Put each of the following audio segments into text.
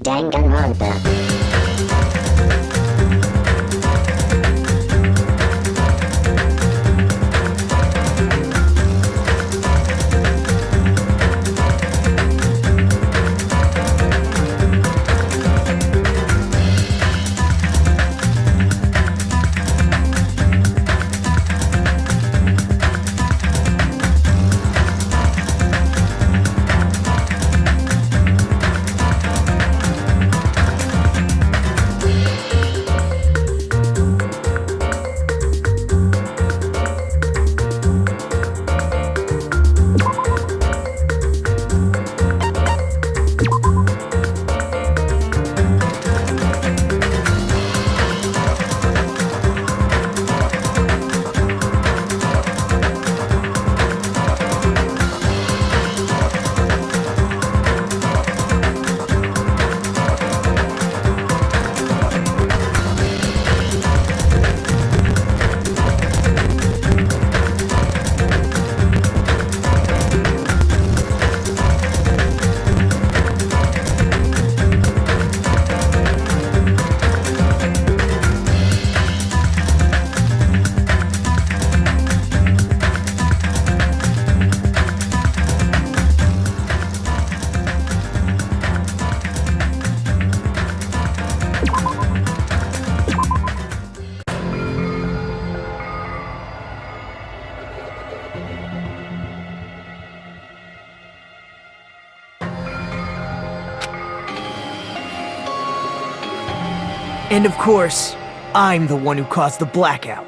Danganronpa. And of course, I'm the one who caused the blackout.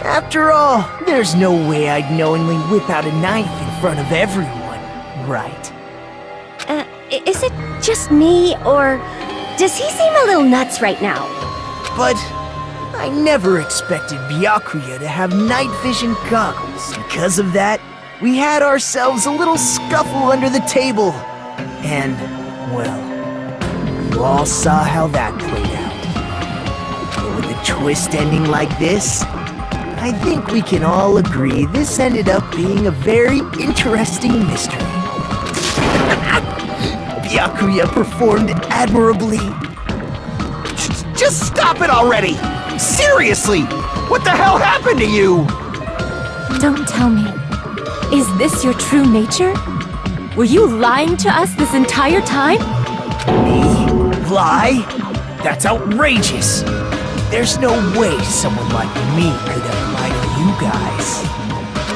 After all, there's no way I'd knowingly whip out a knife in front of everyone, right? Is it just me, or does he seem a little nuts right now? But I never expected Byakuya to have night vision goggles. Because of that, we had ourselves a little scuffle under the table. And, well, you all saw how that played out. But with a twist ending like this, I think we can all agree this ended up being a very interesting mystery. Byakuya performed admirably. Just stop it already! Seriously! What the hell happened to you? Don't tell me. Is this your true nature? Were you lying to us this entire time? Me? Lie? That's outrageous! There's no way someone like me could ever lie to you guys.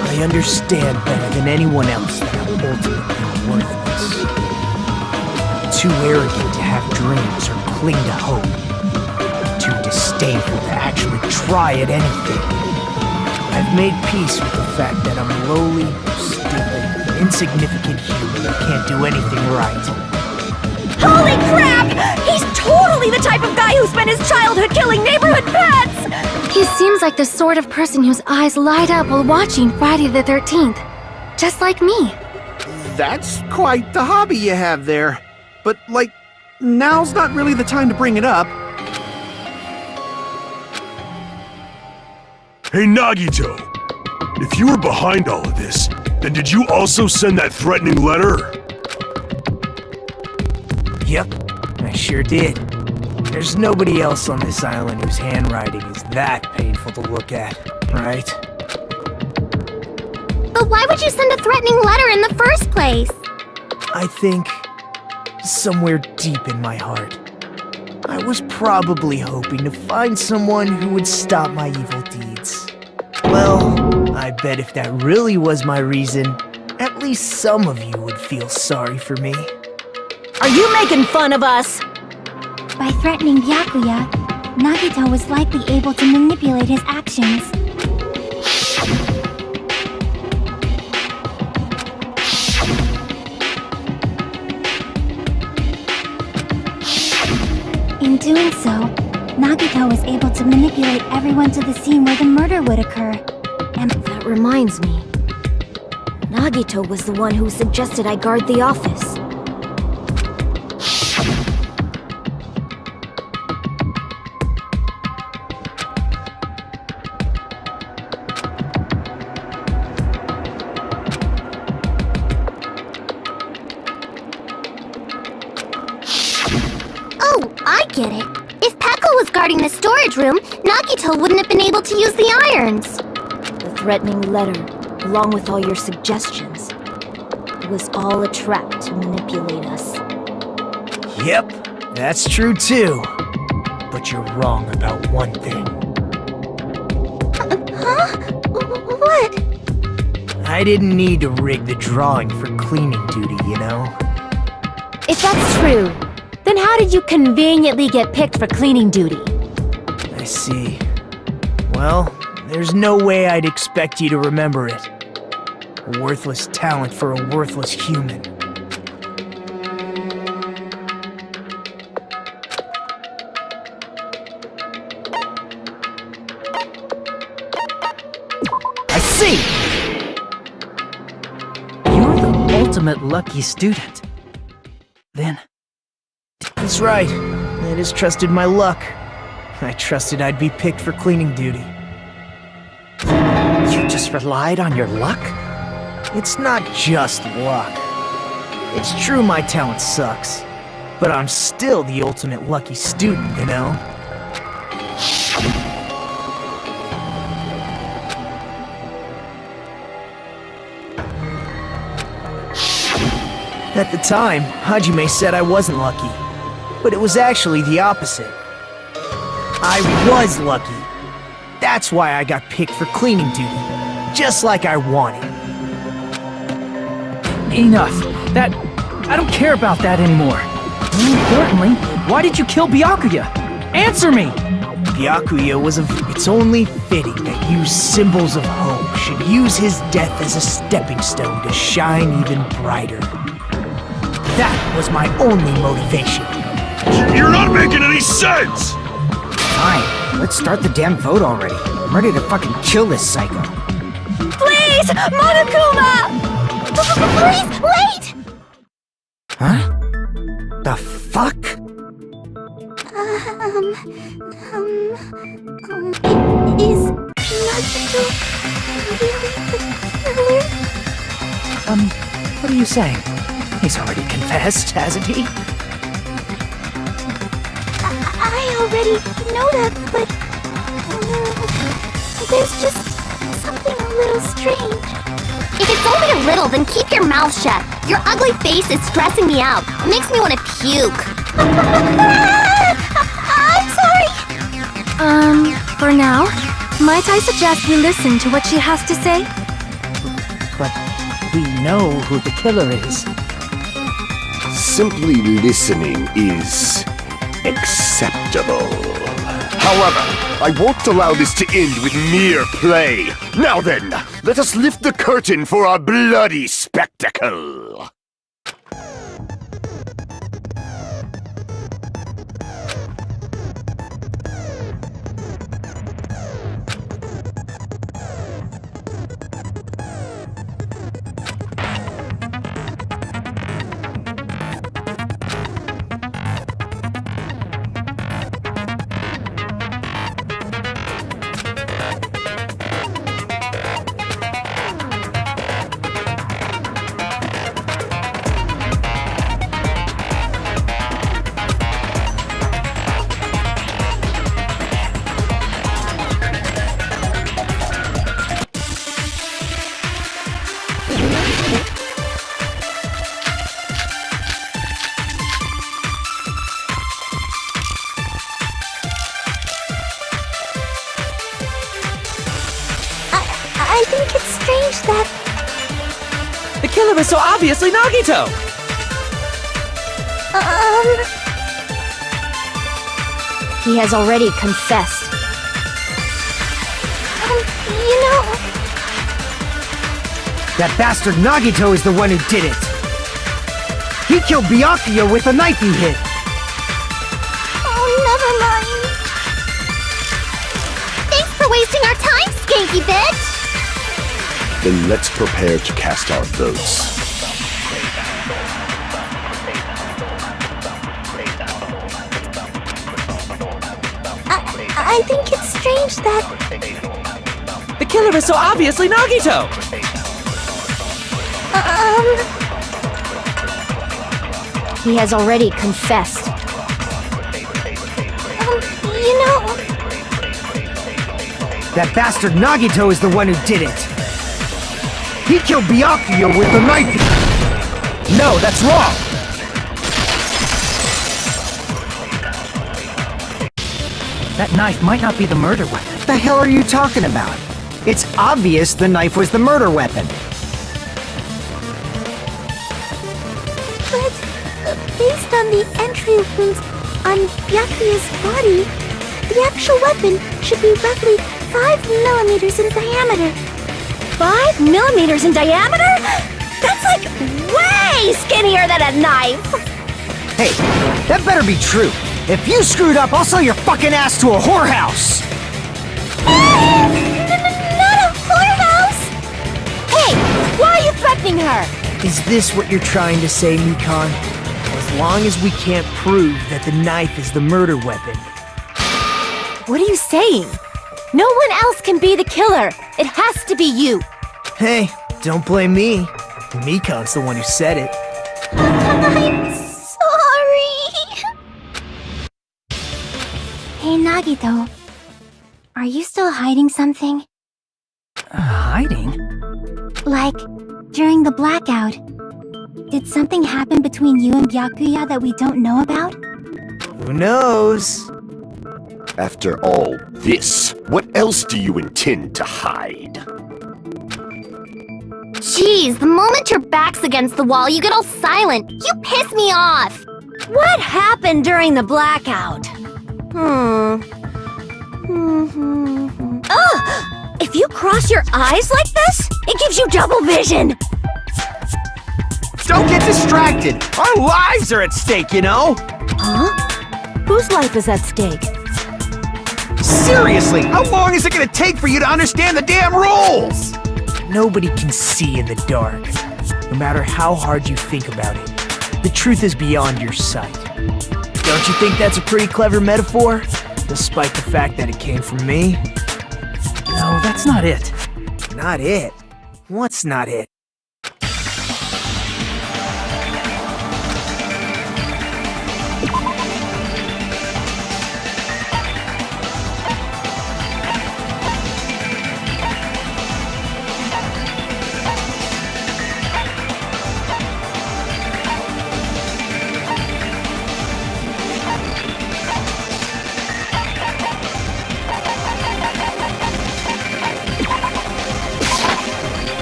I understand better than anyone else that I'm ultimately worthless. Too arrogant to have dreams or cling to hope. Too disdainful to actually try at anything. I've made peace with the fact that I'm lowly, stupid, insignificant human who can't do anything right. Holy crap! He's totally the type of guy who spent his childhood killing neighborhood pets! He seems like the sort of person whose eyes light up while watching Friday the 13th. Just like me. That's quite the hobby you have there. But, like, now's not really the time to bring it up. Hey Nagito, if you were behind all of this, then did you also send that threatening letter? Yep, I sure did. There's nobody else on this island whose handwriting is that painful to look at, right? But why would you send a threatening letter in the first place? I think, somewhere deep in my heart, I was probably hoping to find someone who would stop my evil deeds. Well, I bet if that really was my reason, at least some of you would feel sorry for me. Are you making fun of us? By threatening Byakuya, Nagito was likely able to manipulate his actions. In doing so, Nagito was able to manipulate everyone to the scene where the murder would occur. And That reminds me. Nagito was the one who suggested I guard the office. get it. If Pekka was guarding the storage room, Nagito wouldn't have been able to use the irons. The threatening letter, along with all your suggestions, it was all a trap to manipulate us. Yep, that's true too. But you're wrong about one thing. Huh? What? I didn't need to rig the drawing for cleaning duty, you know? If that's true, then how did you conveniently get picked for cleaning duty? I see. Well, there's no way I'd expect you to remember it. A worthless talent for a worthless human. I see! You're the ultimate lucky student. Then... That's right. I just trusted my luck. I trusted I'd be picked for cleaning duty. You just relied on your luck? It's not just luck. It's true my talent sucks, but I'm still the ultimate lucky student, you know? At the time, Hajime said I wasn't lucky, but it was actually the opposite. I was lucky. That's why I got picked for cleaning duty, just like I wanted. Enough. I don't care about that anymore. More importantly, why did you kill Byakuya? Answer me! Byakuya was it's only fitting that you symbols of hope should use his death as a stepping stone to shine even brighter. That was my only motivation. You're not making any sense! Fine, let's start the damn vote already. I'm ready to fucking kill this psycho. Please! Monokuma! Please, wait! Huh? The fuck? Is Nagito really the killer? What are you saying? He's already confessed, hasn't he? I already know that, but there's just something a little strange. If it's only a little, then keep your mouth shut. Your ugly face is stressing me out. It makes me want to puke. I'm sorry. For now, might I suggest we listen to what she has to say? But we know who the killer is. Simply listening is acceptable. However, I won't allow this to end with mere play. Now then, let us lift the curtain for a bloody spectacle. I think it's strange that... The killer is so obviously Nagito! He has already confessed. You know... That bastard Nagito is the one who did it! He killed Byakuya with a knife he hit! Oh, never mind. Thanks for wasting our time, skanky bitch! Then let's prepare to cast our votes. I think it's strange that... The killer is so obviously Nagito! He has already confessed. No! That bastard Nagito is the one who did it! He killed Byakuya with the knife! No, that's wrong! That knife might not be the murder weapon. What the hell are you talking about? It's obvious the knife was the murder weapon. But, based on the entry wounds on Byakuya's body, the actual weapon should be roughly 5 millimeters in diameter. 5 millimeters in diameter? That's like way skinnier than a knife! Hey, that better be true. If you screwed up, I'll sell your fucking ass to a whorehouse! Not a whorehouse! Hey, why are you threatening her? Is this what you're trying to say, Mikan? As long as we can't prove that the knife is the murder weapon. What are you saying? No one else can be the killer. It has to be you. Hey, don't blame me. Mikan's the one who said it. I'm sorry. Hey, Nagito. Are you still hiding something? Hiding? Like, during the blackout, did something happen between you and Byakuya that we don't know about? Who knows? After all this, what else do you intend to hide? Jeez, the moment your back's against the wall, you get all silent. You piss me off. What happened during the blackout? Ugh! If you cross your eyes like this, it gives you double vision. Don't get distracted! Our lives are at stake, you know? Huh? Whose life is at stake? Seriously, how long is it gonna take for you to understand the damn rules? Nobody can see in the dark, no matter how hard you think about it. The truth is beyond your sight. Don't you think that's a pretty clever metaphor? Despite the fact that it came from me? No, that's not it. Not it? What's not it?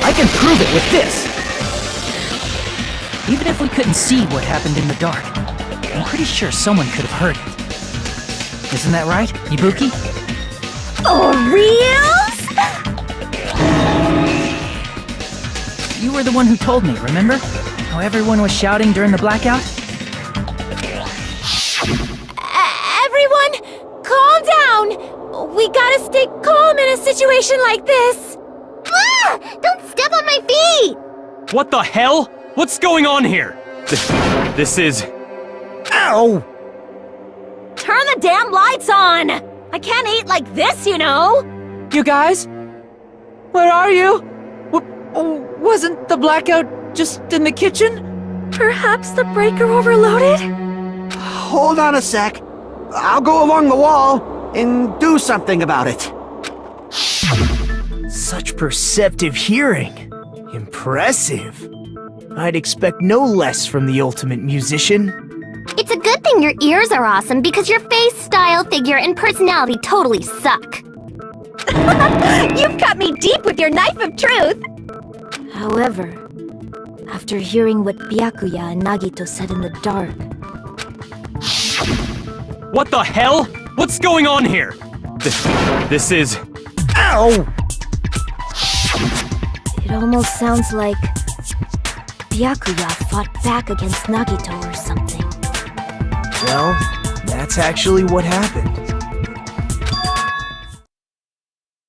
I can prove it with this! Even if we couldn't see what happened in the dark, I'm pretty sure someone could have heard it. Isn't that right, Ibuki? For reals? You were the one who told me, remember? How everyone was shouting during the blackout? Everyone, calm down! We gotta stay calm in a situation like this! Ah! Don't step on my feet! What the hell? What's going on here? This is... Ow! Turn the damn lights on! I can't eat like this, you know! You guys? Where are you? Wasn't the blackout just in the kitchen? Perhaps the breaker overloaded? Hold on a sec. I'll go along the wall and do something about it. Such perceptive hearing. Impressive. I'd expect no less from the ultimate musician. It's a good thing your ears are awesome because your face, style, figure, and personality totally suck. You've cut me deep with your knife of truth! However, after hearing what Byakuya and Nagito said in the dark... What the hell? What's going on here? This is... Ow! It almost sounds like... Byakuya fought back against Nagito or something. Well, that's actually what happened.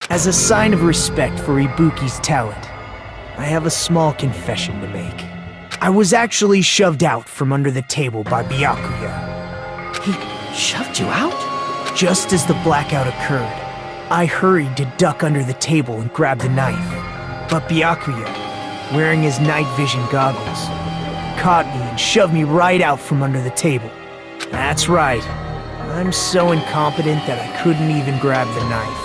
As a sign of respect for Ibuki's talent, I have a small confession to make. I was actually shoved out from under the table by Byakuya. He shoved you out? Just as the blackout occurred, I hurried to duck under the table and grab the knife. But Byakuya, wearing his night vision goggles, caught me and shoved me right out from under the table. That's right. I'm so incompetent that I couldn't even grab the knife.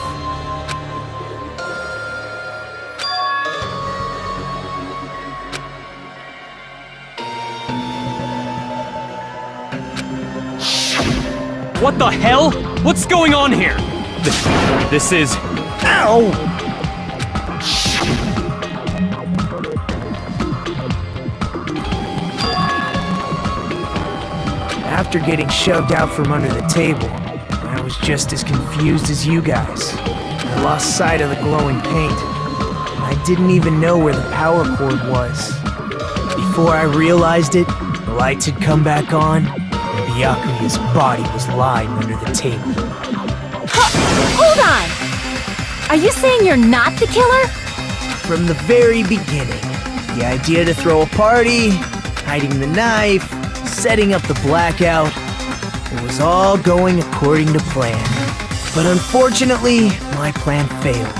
What the hell? What's going on here? This is... Ow! After getting shoved out from under the table, I was just as confused as you guys. I lost sight of the glowing paint. I didn't even know where the power cord was. Before I realized it, the lights had come back on, and Byakuya's body was lying under the table. Hold on! Are you saying you're not the killer? From the very beginning, the idea to throw a party, hiding the knife, setting up the blackout, it was all going according to plan. But unfortunately, my plan failed.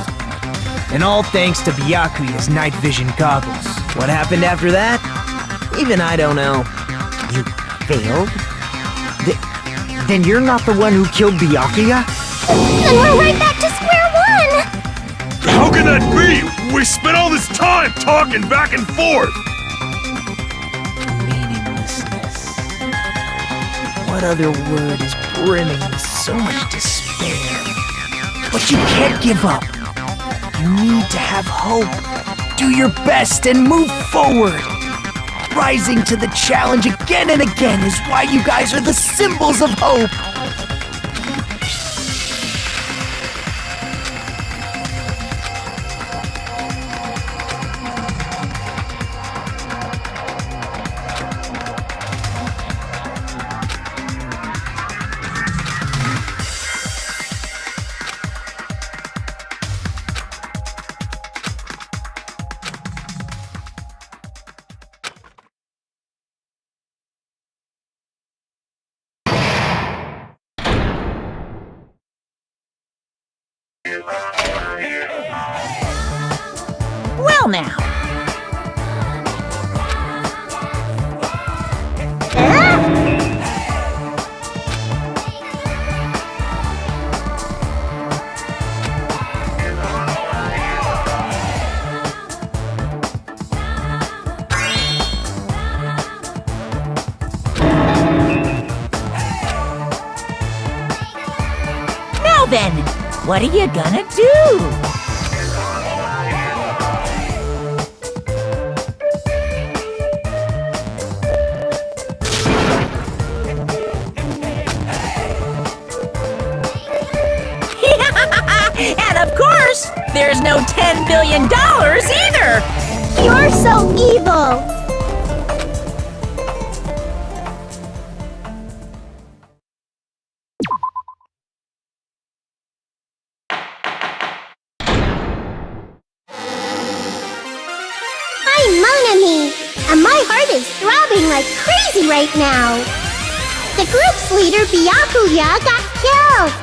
And all thanks to Byakuya's night vision goggles. What happened after that? Even I don't know. You failed? Then you're not the one who killed Byakuya? Then we're right back to square one! How can that be? We spent all this time talking back and forth! Meaninglessness. What other word is brimming with so much despair? But you can't give up. You need to have hope. Do your best and move forward. Rising to the challenge again and again is why you guys are the symbols of hope. Well now. Now then, what are you gonna do? And of course, there's no $10 billion either! You're so evil! I'm Mon Ami, and my heart is throbbing like crazy right now. The group's leader, Byakuya, got killed.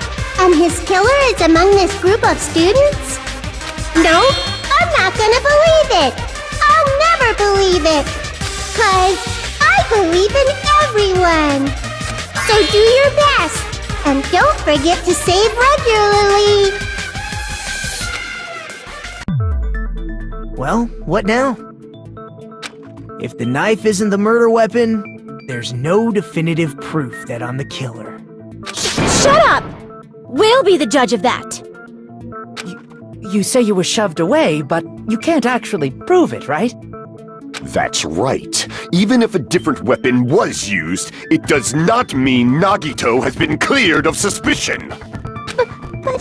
And his killer is among this group of students? No, I'm not gonna believe it! I'll never believe it! 'Cause I believe in everyone! So do your best, and don't forget to save regularly! Well, what now? If the knife isn't the murder weapon, there's no definitive proof that I'm the killer. Shut up! We'll be the judge of that. You say you were shoved away, but you can't actually prove it, right? That's right. Even if a different weapon was used, it does not mean Nagito has been cleared of suspicion. But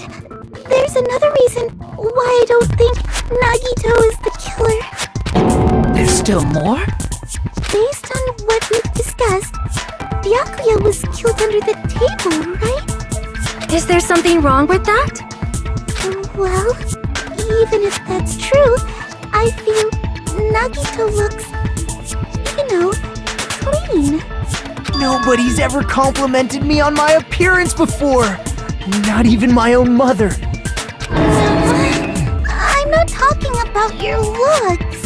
there's another reason why I don't think Nagito is the killer. There's still more? Based on what we've discussed, Byakuya was killed under the table, right? Is there something wrong with that? Well, even if that's true, I feel Nagito looks, clean. Nobody's ever complimented me on my appearance before! Not even my own mother! I'm not talking about your looks.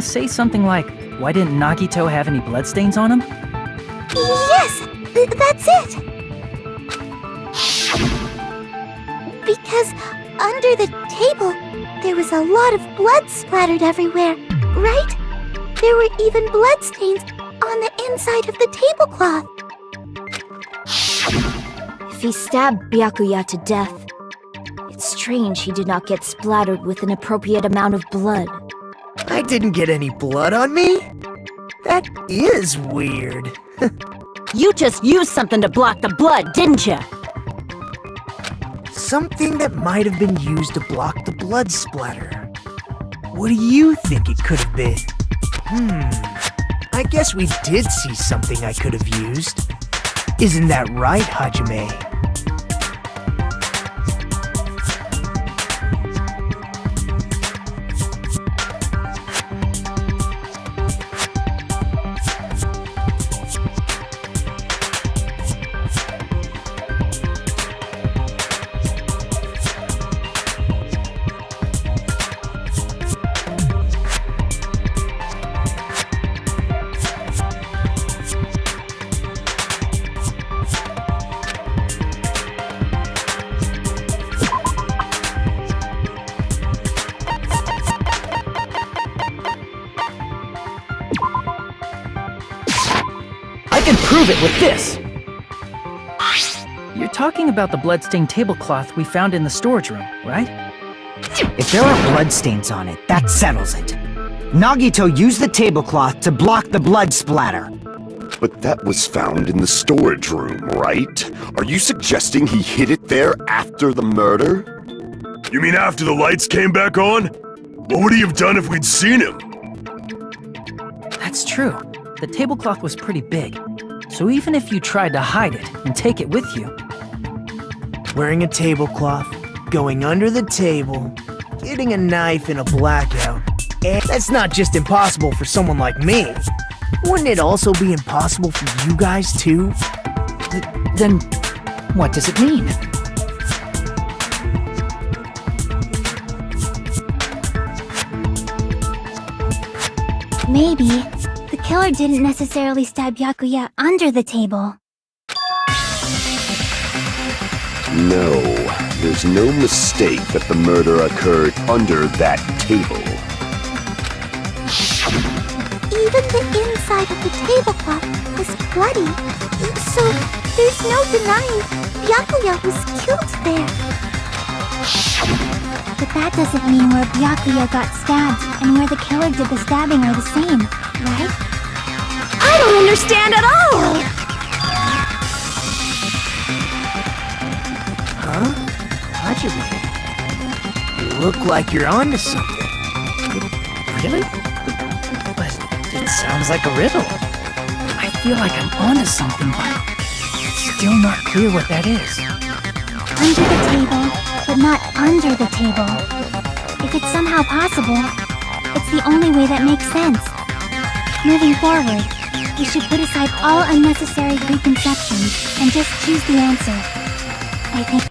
say something like, why didn't Nagito have any bloodstains on him? Yes, that's it. Because under the table, there was a lot of blood splattered everywhere, right? There were even bloodstains on the inside of the tablecloth. If he stabbed Byakuya to death, it's strange he did not get splattered with an appropriate amount of blood. I didn't get any blood on me? That is weird. You just used something to block the blood, didn't you? Something that might have been used to block the blood splatter. What do you think it could have been? I guess we did see something I could have used. Isn't that right, Hajime? I can prove it with this! You're talking about the bloodstained tablecloth we found in the storage room, right? If there are bloodstains on it, that settles it. Nagito used the tablecloth to block the blood splatter. But that was found in the storage room, right? Are you suggesting he hid it there after the murder? You mean after the lights came back on? What would he have done if we'd seen him? That's true. The tablecloth was pretty big. So even if you tried to hide it and take it with you... Wearing a tablecloth, going under the table, getting a knife in a blackout. And that's not just impossible for someone like me. Wouldn't it also be impossible for you guys too? Then what does it mean? Maybe the killer didn't necessarily stab Byakuya under the table. No, there's no mistake that the murder occurred under that table. Even the inside of the tablecloth was bloody, so there's no denying Byakuya was killed there. But that doesn't mean where Byakuya got stabbed and where the killer did the stabbing are the same, right? I don't understand at all! Huh? Hajime, you look like you're onto something. Really? But it sounds like a riddle. I feel like I'm onto something, but it's still not clear what that is. Under the table, but not under the table. If it's somehow possible, it's the only way that makes sense. Moving forward, we should put aside all unnecessary preconceptions and just choose the answer. I think...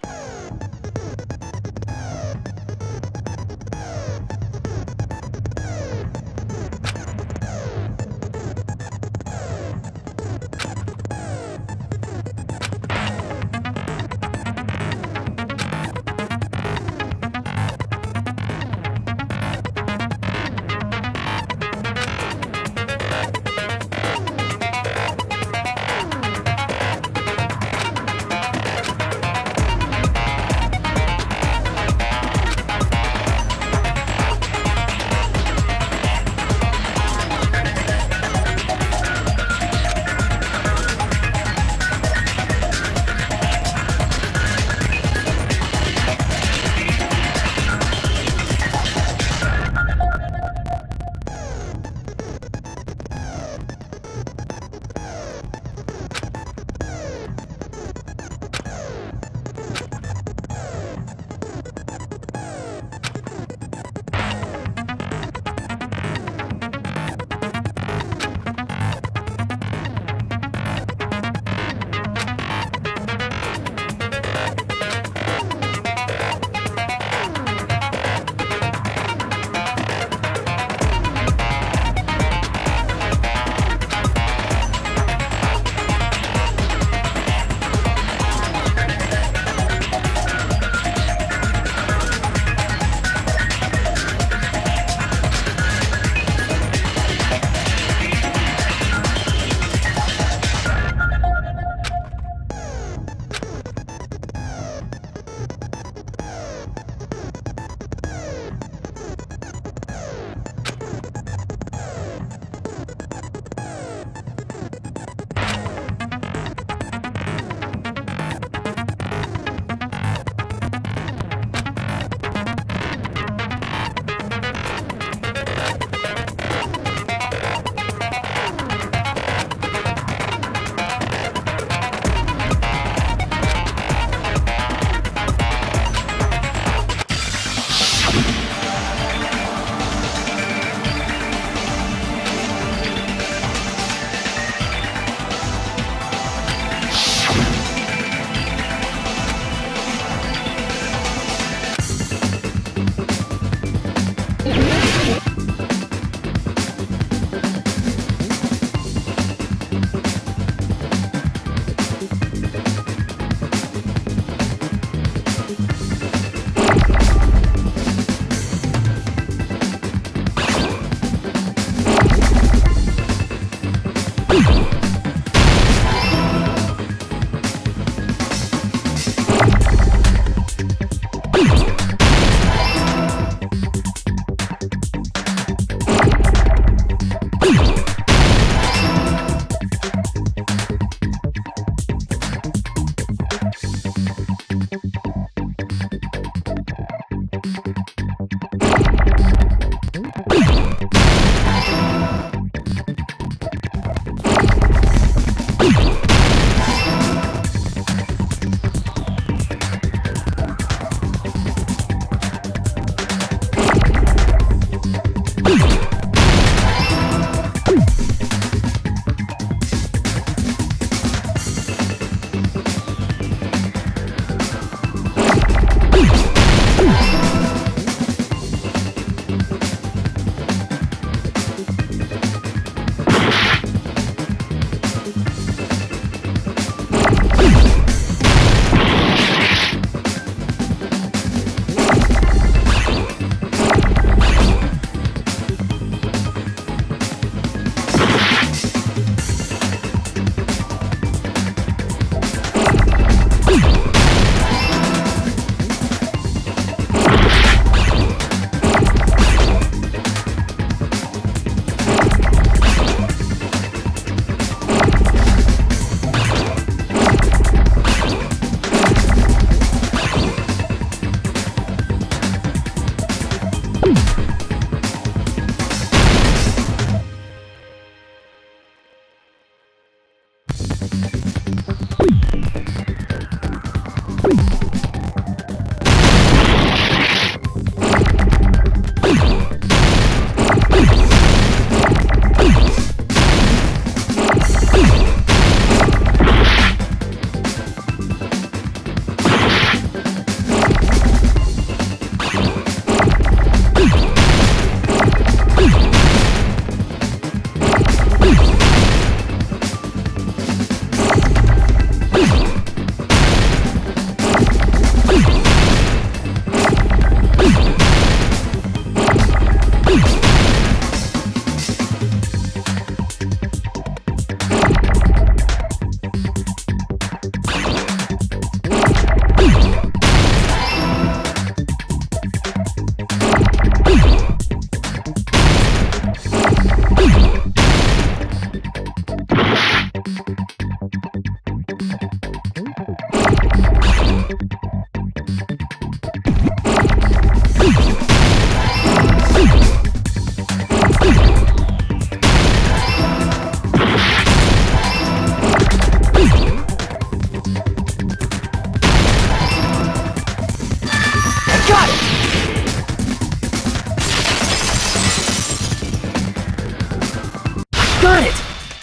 Got it!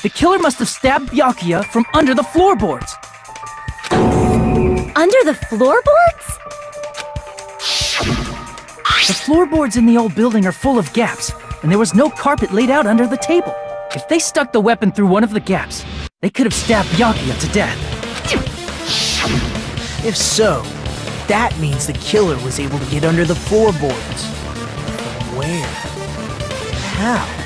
The killer must have stabbed Byakuya from under the floorboards. Under the floorboards? The floorboards in the old building are full of gaps, and there was no carpet laid out under the table. If they stuck the weapon through one of the gaps, they could have stabbed Byakuya to death. If so, that means the killer was able to get under the floorboards. From where? How?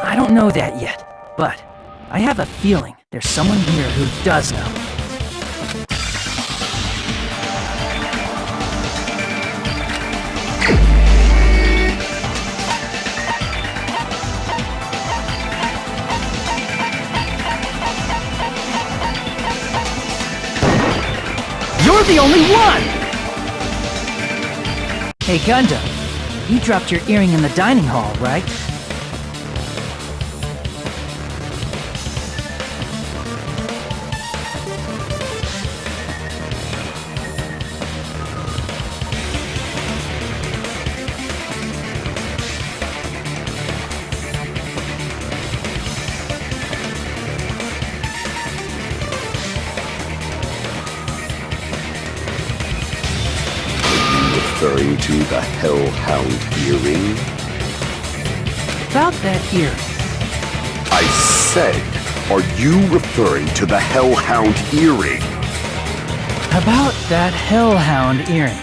I don't know that yet, but I have a feeling there's someone here who does know. You're the only one! Hey, Gundam, you dropped your earring in the dining hall, right? Referring to the Hellhound earring? About that earring. I said, are you referring to the Hellhound earring? About that Hellhound earring.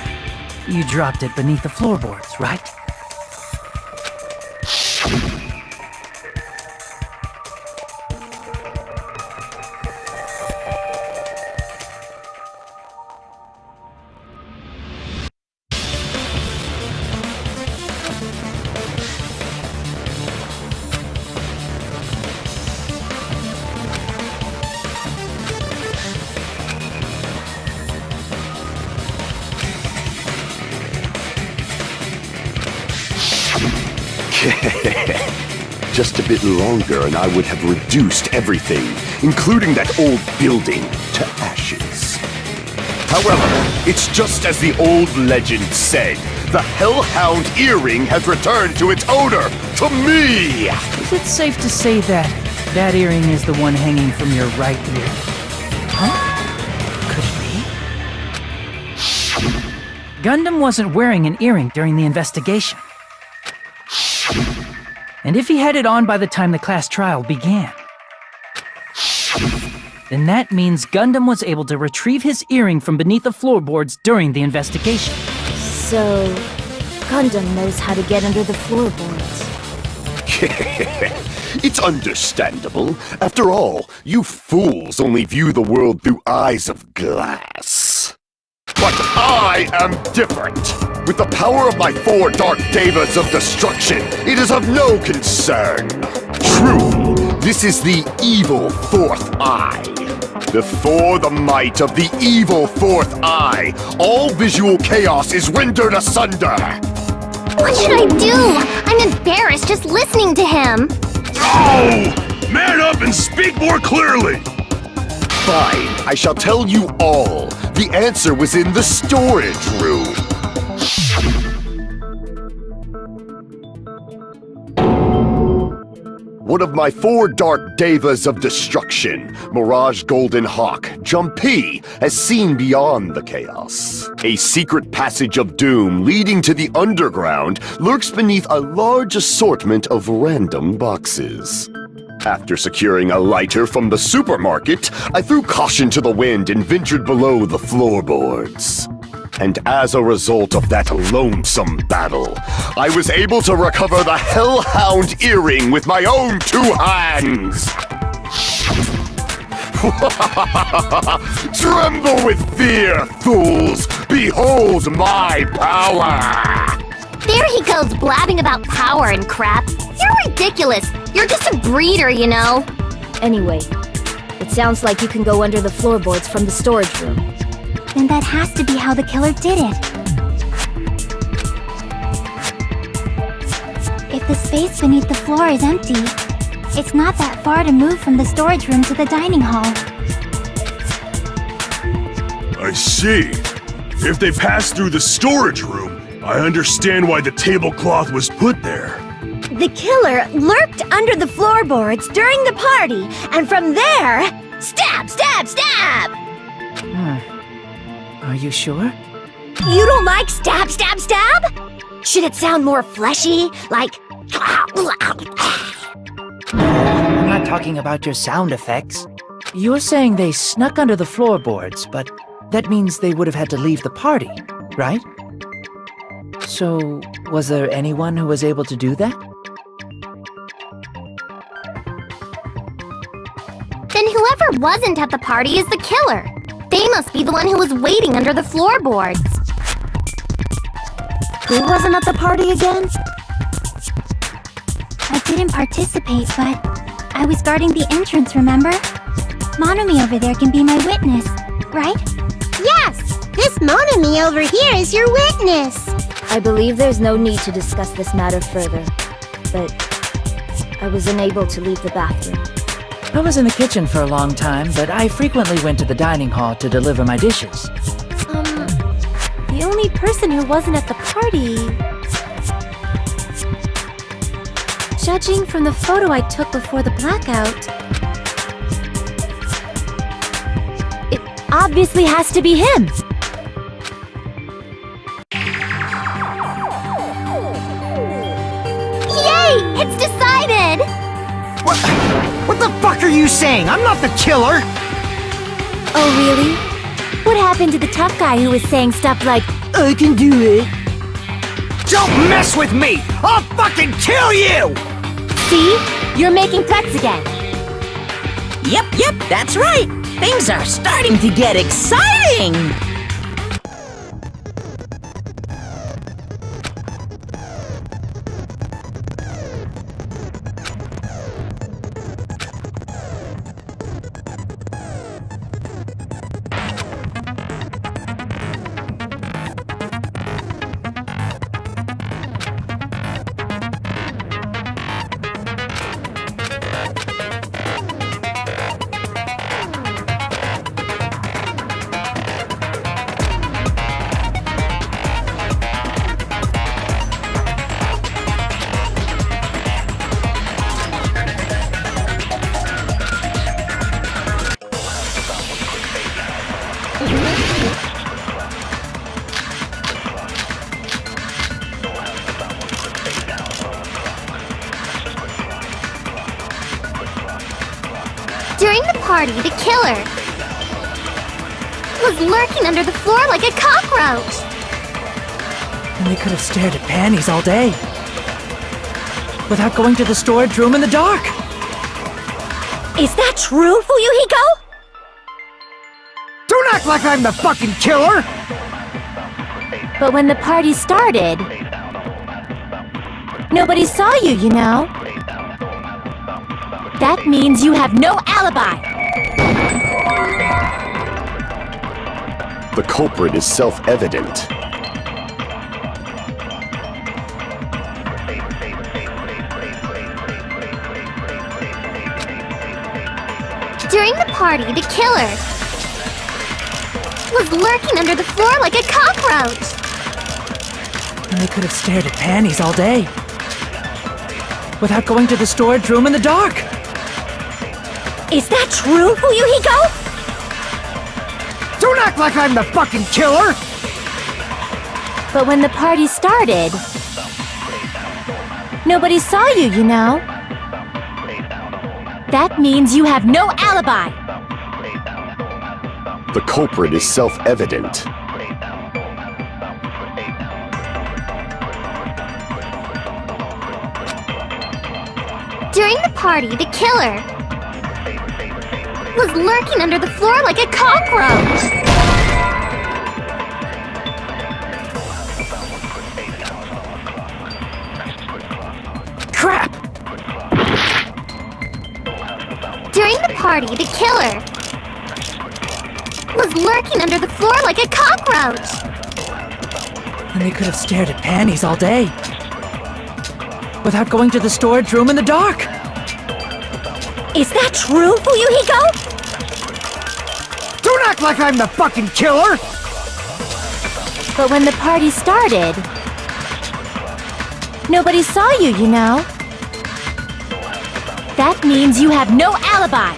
You dropped it beneath the floorboards, right? Just a bit longer and I would have reduced everything, including that old building, to ashes. However, it's just as the old legend said. The Hellhound earring has returned to its owner, to me! Is it safe to say that that earring is the one hanging from your right ear? Huh? Could it be? Gundam wasn't wearing an earring during the investigation. And if he had it on by the time the class trial began, then that means Gundam was able to retrieve his earring from beneath the floorboards during the investigation. So, Gundam knows how to get under the floorboards. It's understandable. After all, you fools only view the world through eyes of glass. But I am different. With the power of my 4 Dark Devas of Destruction, it is of no concern. Truly, this is the evil 4th eye. Before the might of the evil 4th eye, all visual chaos is rendered asunder. What should I do? I'm embarrassed just listening to him. Oh! Man up and speak more clearly! Fine, I shall tell you all. The answer was in the storage room. One of my 4 Dark Devas of Destruction, Mirage Golden Hawk, Jumpy, has seen beyond the chaos. A secret passage of doom leading to the underground lurks beneath a large assortment of random boxes. After securing a lighter from the supermarket, I threw caution to the wind and ventured below the floorboards. And as a result of that lonesome battle, I was able to recover the Hellhound earring with my own 2 hands! Tremble with fear, fools! Behold my power! There he goes blabbing about power and crap. You're ridiculous. You're just a breeder, you know. Anyway, it sounds like you can go under the floorboards from the storage room. Then that has to be how the killer did it. If the space beneath the floor is empty, it's not that far to move from the storage room to the dining hall. I see. If they passed through the storage room, I understand why the tablecloth was put there. The killer lurked under the floorboards during the party, and from there, stab, stab, stab! Are you sure? You don't like stab, stab, stab? Should it sound more fleshy, like... I'm not talking about your sound effects. You're saying they snuck under the floorboards, but that means they would have had to leave the party, right? So, was there anyone who was able to do that? Then whoever wasn't at the party is the killer. They must be the one who was waiting under the floorboards. Who wasn't at the party again? I didn't participate, but I was guarding the entrance, remember? Monami over there can be my witness, right? Yes! This Monami over here is your witness! I believe there's no need to discuss this matter further, but I was unable to leave the bathroom. I was in the kitchen for a long time, but I frequently went to the dining hall to deliver my dishes. The only person who wasn't at the party... Judging from the photo I took before the blackout... It obviously has to be him! Yay! It's decided! What the fuck are you saying? I'm not the killer! Oh, really? What happened to the tough guy who was saying stuff like, I can do it. Don't mess with me! I'll fucking kill you! see? You're making threats again. Yep, that's right. Things are starting to get exciting! During the party, the killer was lurking under the floor like a cockroach. And they could have stared at panties all day. Without going to the storage room in the dark. Is that true, Fuyuhiko? Don't act like I'm the fucking killer! But when the party started, nobody saw you, you know? That means you have no alibi! The culprit is self-evident. During the party, the killer was lurking under the floor like a cockroach. And they could have stared at panties all day. Without going to the storage room in the dark. Is that true, Fuyuhiko? Don't act like I'm the fucking killer! But when the party started, nobody saw you, you know? That means you have no alibi! The culprit is self-evident. During the party, the killer was lurking under the floor like a cockroach. Crap! During the party, the killer was lurking under the floor like a cockroach. And they could have stared at panties all day. Without going to the storage room in the dark. Is that true, Fuyuhiko? Don't act like I'm the fucking killer! But when the party started, nobody saw you, you know? That means you have no alibi!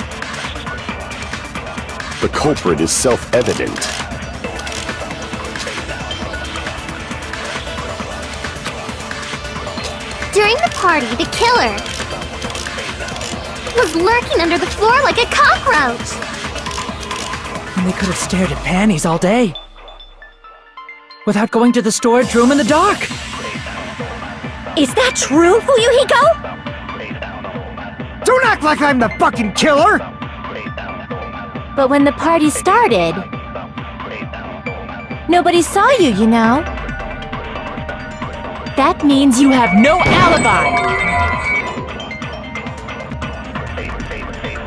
The culprit is self-evident. During the party, the killer was lurking under the floor like a cockroach. And they could have stared at panties all day. Without going to the storage room in the dark. Is that true, Fuyuhiko? Don't act like I'm the fucking killer! But when the party started, nobody saw you, you know? That means you have no alibi!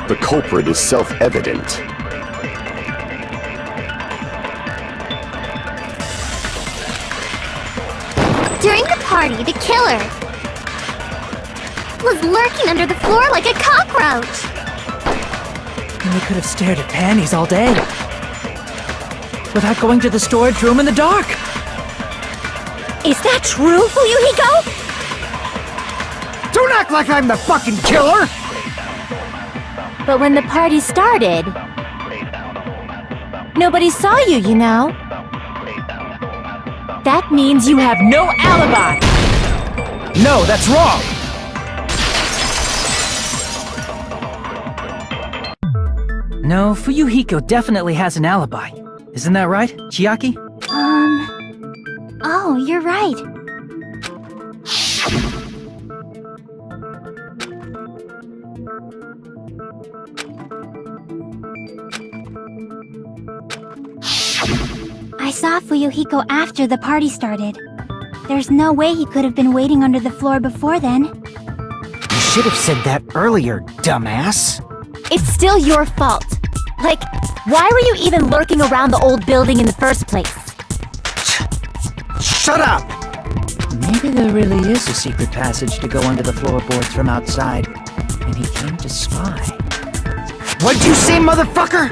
The culprit is self-evident. During the party, the killer was lurking under the floor like a cockroach. And they could have stared at panties all day. Without going to the storage room in the dark. Is that true, Fuyuhiko? Don't act like I'm the fucking killer! But when the party started, nobody saw you, you know? That means you have no alibi! No, that's wrong! No, Fuyuhiko definitely has an alibi. Isn't that right, Chiaki? Oh, you're right. I saw Fuyuhiko after the party started. There's no way he could have been waiting under the floor before then. You should have said that earlier, dumbass. It's still your fault. Like, why were you even lurking around the old building in the first place? Shut up! Maybe there really is a secret passage to go under the floorboards from outside, and he came to spy. What'd you say, motherfucker?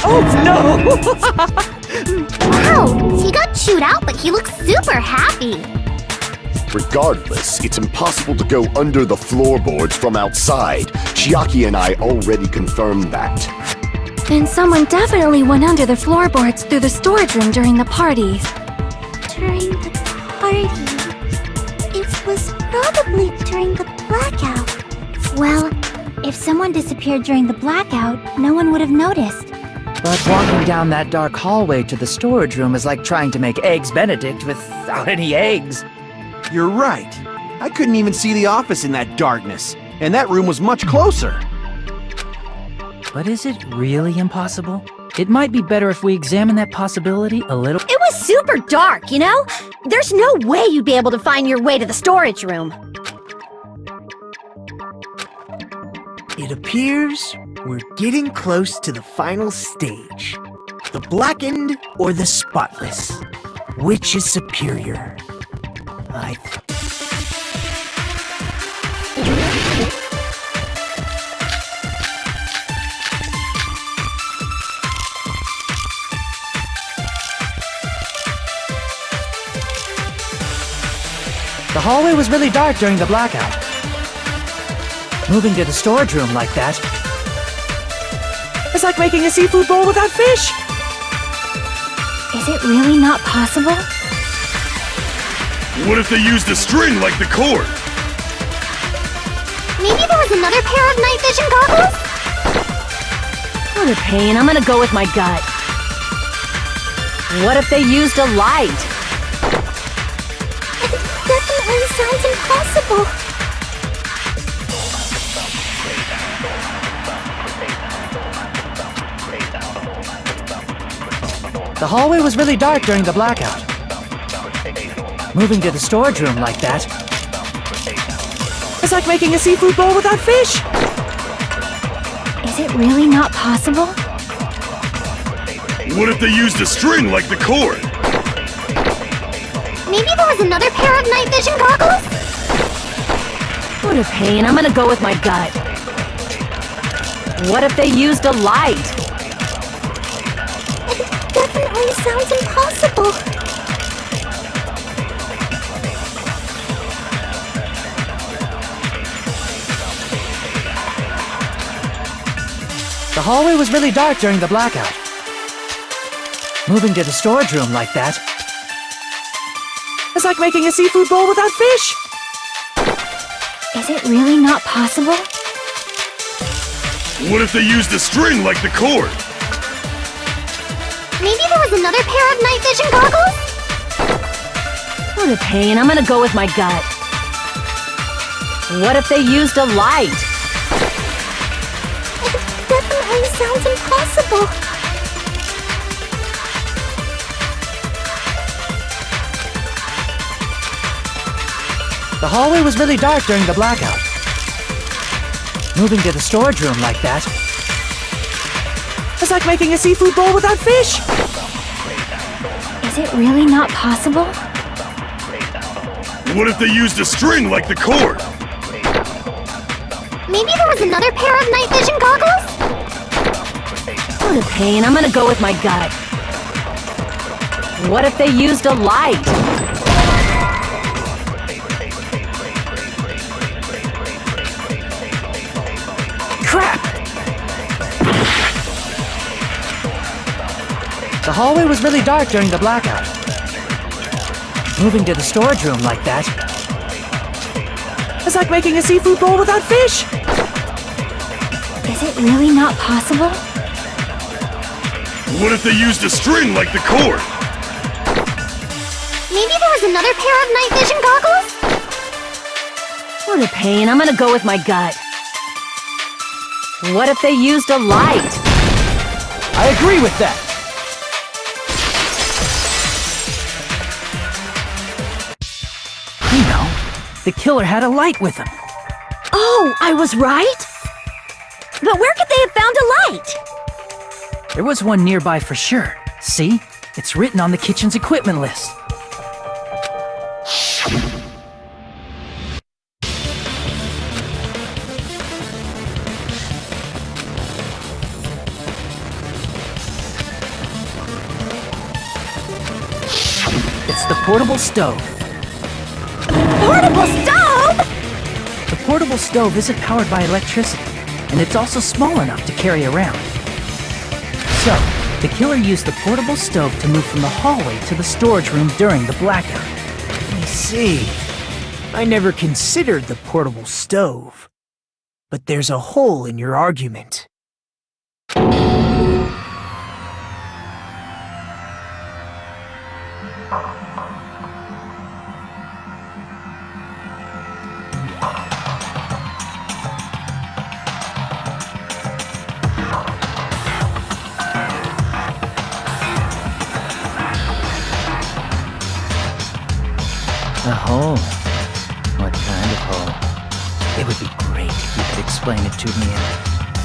Oh no! Wow, he got chewed out, but he looks super happy. Regardless, it's impossible to go under the floorboards from outside. Chiaki and I already confirmed that. Then someone definitely went under the floorboards through the storage room during the party. During the party? It was probably during the blackout. Well, If someone disappeared during the blackout, no one would have noticed. But walking down that dark hallway to the storage room is like trying to make Eggs Benedict without any eggs. You're right. I couldn't even see the office in that darkness, and that room was much closer. But is it really impossible? It might be better if we examine that possibility a little. It was super dark, you know? There's no way you'd be able to find your way to the storage room. It appears we're getting close to the final stage. The blackened or the spotless? Which is superior? The hallway was really dark during the blackout. Moving to the storage room like that, it's like making a seafood bowl without fish. Is it really not possible? What if they used a string like the cord? Maybe there was another pair of night vision goggles? What a pain, I'm gonna go with my gut. What if they used a light? It definitely sounds impossible. The hallway was really dark during the blackout. Moving to the storage room like that, it's like making a seafood bowl without fish. Is it really not possible? What if they used a string like the cord? Maybe there was another pair of night vision goggles? What a pain, I'm gonna go with my gut. What if they used a light? It definitely sounds impossible. The hallway was really dark during the blackout. Moving to the storage room like that, it's like making a seafood bowl without fish. Is it really not possible? What if they used a string like the cord? Maybe there was another pair of night vision goggles? What a pain, I'm gonna go with my gut. What if they used a light? It definitely sounds impossible. The hallway was really dark during the blackout. Moving to the storage room like that, it's like making a seafood bowl without fish. Is it really not possible? What if they used a string like the cord? Maybe there was another pair of night vision goggles? What a pain, I'm gonna go with my gut. What if they used a light? Crap! The hallway was really dark during the blackout. Moving to the storage room like that, it's like making a seafood bowl without fish. Is it really not possible? What if they used a string like the cord? Maybe there was another pair of night vision goggles? What a pain, I'm gonna go with my gut. What if they used a light? I agree with that. You know, the killer had a light with him. Oh, I was right? But where could they have found a light? There was one nearby for sure. See? It's written on the kitchen's equipment list. It's the portable stove. Portable stove? The portable stove isn't powered by electricity, and it's also small enough to carry around. So, the killer used the portable stove to move from the hallway to the storage room during the blackout. I see. I never considered the portable stove. but there's a hole in your argument. A hole? What kind of hole? It would be great if you could explain it to me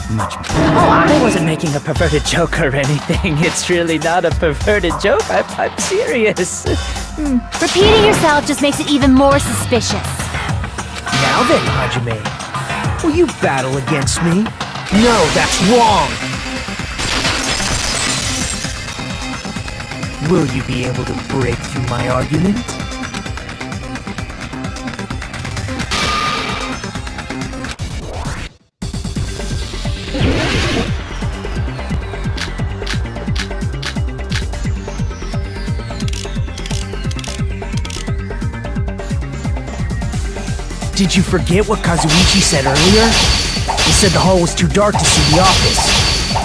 in much more. Oh, I wasn't making a perverted joke or anything. It's really not a perverted joke. I'm serious. Repeating yourself just makes it even more suspicious. Now then, Hajime, will you battle against me? No, that's wrong! Will you be able to break through my argument? Did you forget what Kazuichi said earlier? He said the hall was too dark to see the office.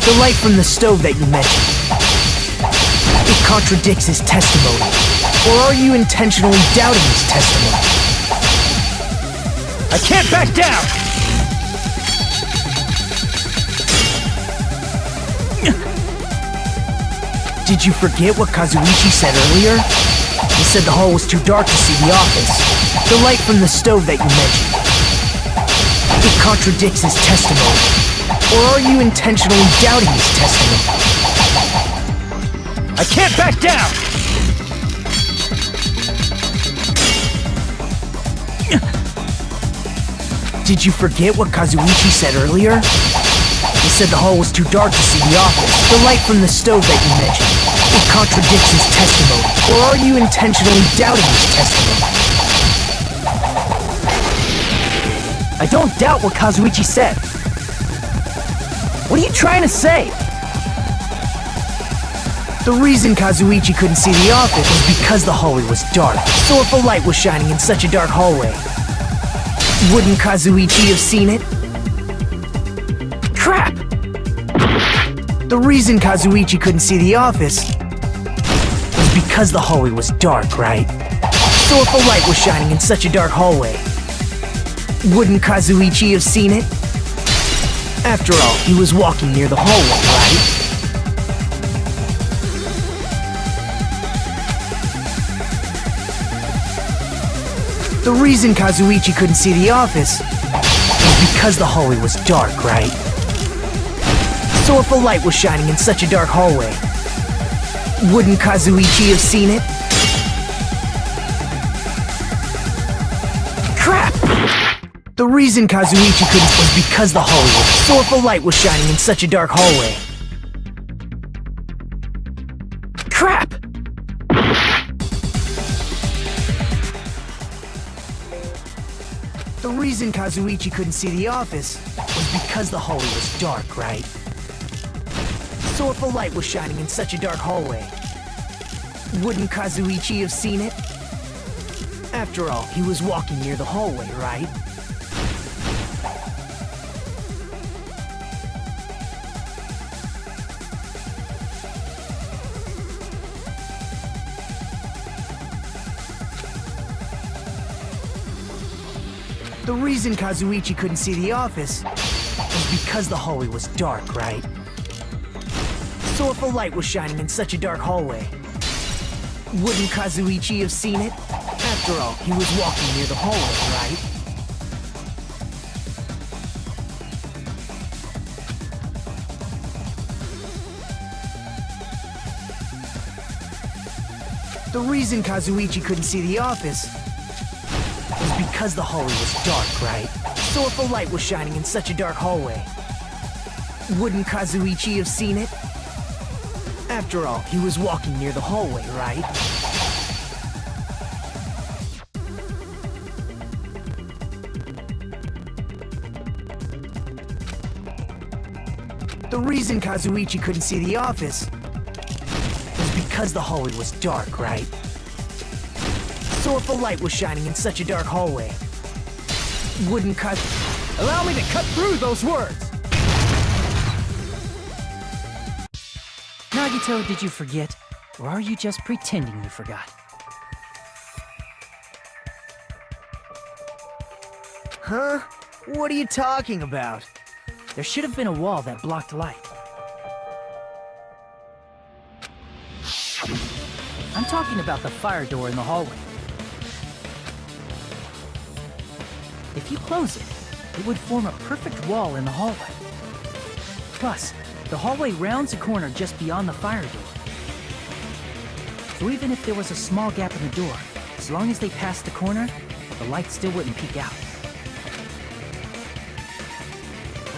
The light from the stove that you mentioned. It contradicts his testimony. Or are you intentionally doubting his testimony? I can't back down! Did you forget what Kazuichi said earlier? He said the hall was too dark to see the office. The light from the stove that you mentioned. It contradicts his testimony. Or are you intentionally doubting his testimony? I can't back down! Did you forget what Kazuichi said earlier? He said the hall was too dark to see the office. The light from the stove that you mentioned. It contradicts his testimony. Or are you intentionally doubting his testimony? I don't doubt what Kazuichi said. What are you trying to say? The reason Kazuichi couldn't see the office was because the hallway was dark. So if a light was shining in such a dark hallway, wouldn't Kazuichi have seen it? Crap! The reason Kazuichi couldn't see the office was because the hallway was dark, right? So if a light was shining in such a dark hallway, wouldn't Kazuichi have seen it? After all, he was walking near the hallway, right? The reason Kazuichi couldn't see the office was because the hallway was dark, right? So if a light was shining in such a dark hallway, wouldn't Kazuichi have seen it? Crap! The reason Kazuichi couldn't was because the hallway was so if a light was shining in such a dark hallway. Crap! The reason Kazuichi couldn't see the office was because the hallway was dark, right? So if a light was shining in such a dark hallway, wouldn't Kazuichi have seen it? After all, he was walking near the hallway, right? The reason Kazuichi couldn't see the office was because the hallway was dark, right? So if a light was shining in such a dark hallway, wouldn't Kazuichi have seen it? After all, he was walking near the hallway, right? The reason Kazuichi couldn't see the office was because the hallway was dark, right? So if a light was shining in such a dark hallway, wouldn't Kazuichi have seen it? After all, he was walking near the hallway, right? The reason Kazuichi couldn't see the office was because the hallway was dark, right? So if a light was shining in such a dark hallway, wouldn't Allow me to cut through those words! Nagito, did you forget? Or are you just pretending you forgot? Huh? What are you talking about? There should have been a wall that blocked light. I'm talking about the fire door in the hallway. If you close it, it would form a perfect wall in the hallway. Plus, the hallway rounds a corner just beyond the fire door. So even if there was a small gap in the door, as long as they passed the corner, the light still wouldn't peek out.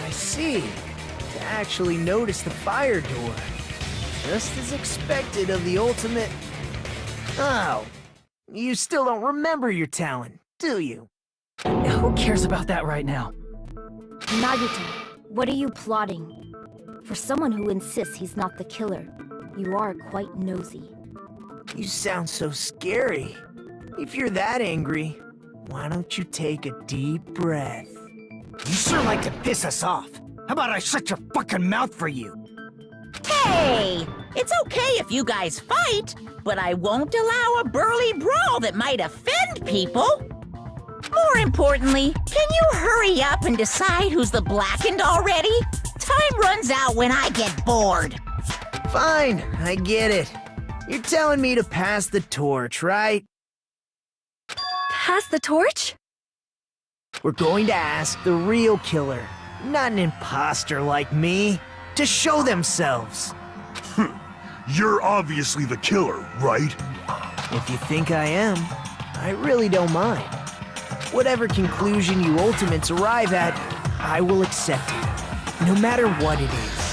I see. To actually notice the fire door. Just as expected of the ultimate... Oh, you still don't remember your talent, do you? Who cares about that right now? Nagito, what are you plotting? For someone who insists he's not the killer, you are quite nosy. You sound so scary. If you're that angry, why don't you take a deep breath? You sure like to piss us off. How about I shut your fucking mouth for you? Hey! It's okay if you guys fight, but I won't allow a burly brawl that might offend people. More importantly, can you hurry up and decide who's the blackened already? Time runs out when I get bored. Fine, I get it. You're telling me to pass the torch, right? Pass the torch? We're going to ask the real killer, not an imposter like me, to show themselves. You're obviously the killer, right? If you think I am, I really don't mind. Whatever conclusion you ultimates arrive at, I will accept it, no matter what it is.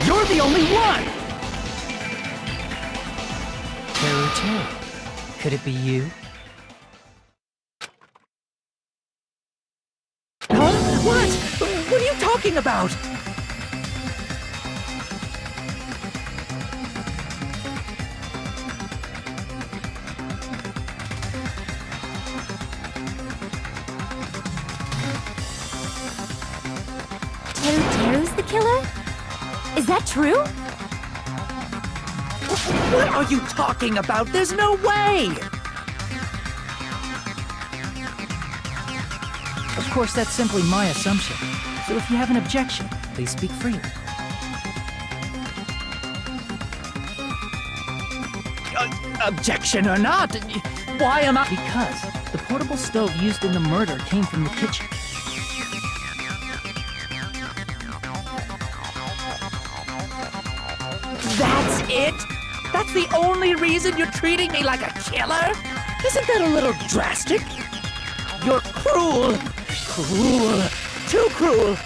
You're the only one! Teru. Could it be you? Huh? What? What are you talking about? Teru's the killer? Is that true? What are you talking about? There's no way! Of course, that's simply my assumption. So if you have an objection, please speak freely. Objection or not, why am I— Because the portable stove used in the murder came from the kitchen. That's it? That's the only reason you're treating me like a killer? Isn't that a little drastic? You're cruel! Cruel! Too cruel!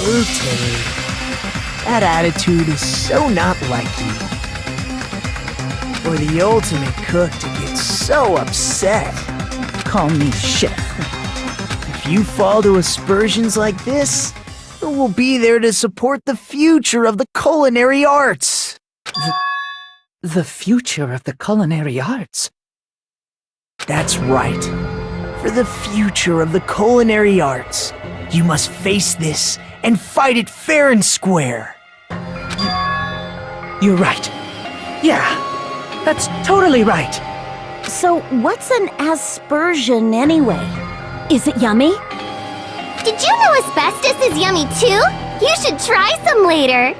Teru. That attitude is so not like you. For the ultimate cook to get so upset. Call me chef. If you fall to aspersions like this, who will be there to support the future of the culinary arts? The future of the culinary arts? That's right. For the future of the culinary arts, you must face this and fight it fair and square. You're right. Yeah, that's totally right. So, what's an aspersion anyway? Is it yummy? Did you know asbestos is yummy too? You should try some later.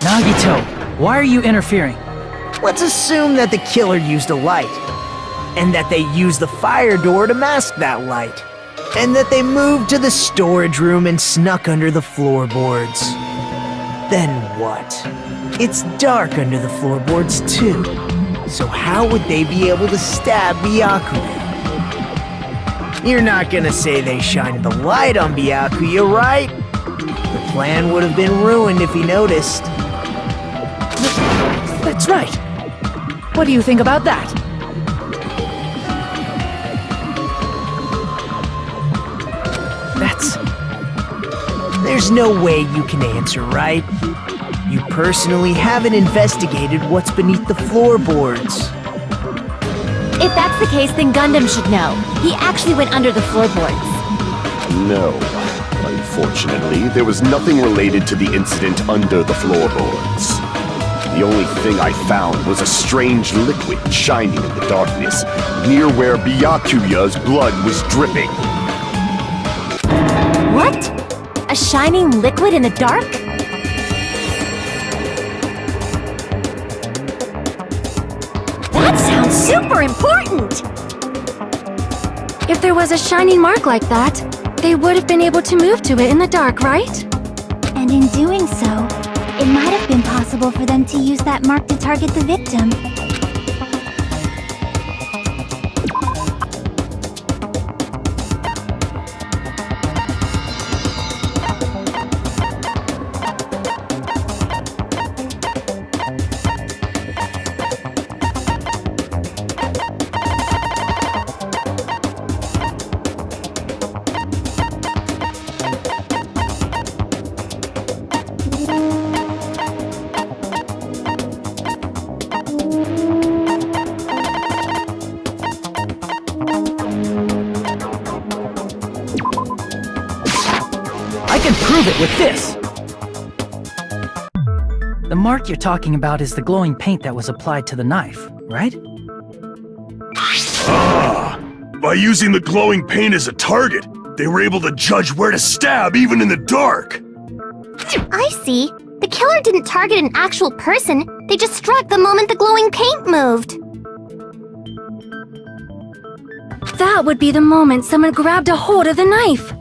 Nagito, why are you interfering? Let's assume that the killer used a light, and that they used the fire door to mask that light, and that they moved to the storage room and snuck under the floorboards. Then what? It's dark under the floorboards too, so how would they be able to stab Byakuya? You're not gonna say they shined the light on Byakuya, right? The plan would have been ruined if he noticed. That's right. What do you think about that? There's no way you can answer, right? You personally haven't investigated what's beneath the floorboards. If that's the case, then Gundam should know. He actually went under the floorboards. No. Unfortunately, there was nothing related to the incident under the floorboards. The only thing I found was a strange liquid shining in the darkness, near where Byakuya's blood was dripping. What? A shining liquid in the dark? That sounds super important! If there was a shining mark like that, they would have been able to move to it in the dark, right? And in doing so, it might have been possible for them to use that mark to target the victim. Prove it with this! The mark you're talking about is the glowing paint that was applied to the knife, right? Ah! By using the glowing paint as a target, they were able to judge where to stab even in the dark! I see. The killer didn't target an actual person. They just struck the moment the glowing paint moved. That would be the moment someone grabbed a hold of the knife.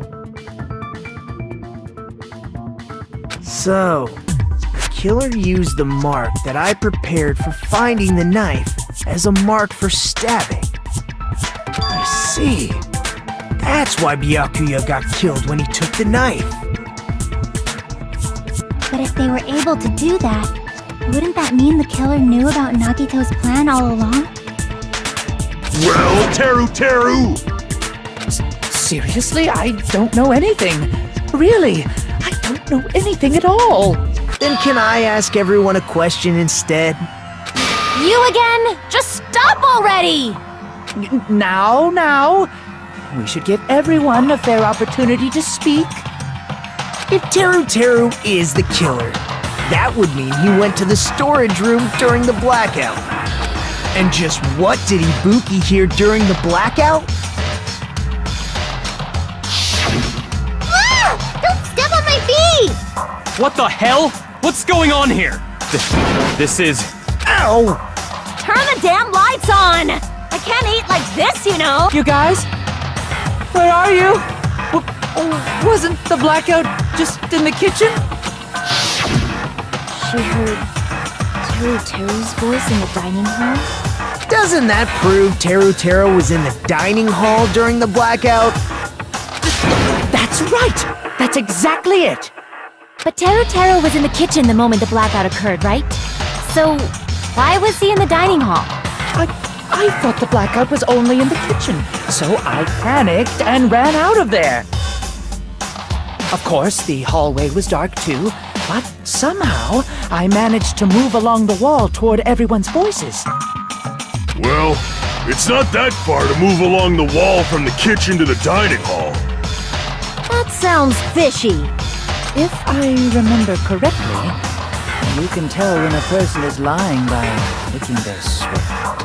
So, the killer used the mark that I prepared for finding the knife as a mark for stabbing. I see. That's why Byakuya got killed when he took the knife. But if they were able to do that, wouldn't that mean the killer knew about Nagito's plan all along? Well, Teru! Seriously? I don't know anything. Really? I don't know anything at all. Then can I ask everyone a question instead? You again? Just stop already! Now. We should give everyone a fair opportunity to speak. If Teru is the killer, that would mean he went to the storage room during the blackout. And just what did Ibuki hear during the blackout? Don't step on my feet! What the hell? What's going on here? This is... Ow! Turn the damn lights on! I can't eat like this, you know! You guys? Where are you? Wasn't the blackout just in the kitchen? She heard Teru's voice in the dining hall? Doesn't that prove Teru was in the dining hall during the blackout? That's right! That's exactly it! But Teru was in the kitchen the moment the blackout occurred, right? So, why was he in the dining hall? I thought the blackout was only in the kitchen, so I panicked and ran out of there. Of course, the hallway was dark too, but somehow I managed to move along the wall toward everyone's voices. Well, it's not that far to move along the wall from the kitchen to the dining hall. That sounds fishy. If I remember correctly, you can tell when a person is lying by licking their sweat.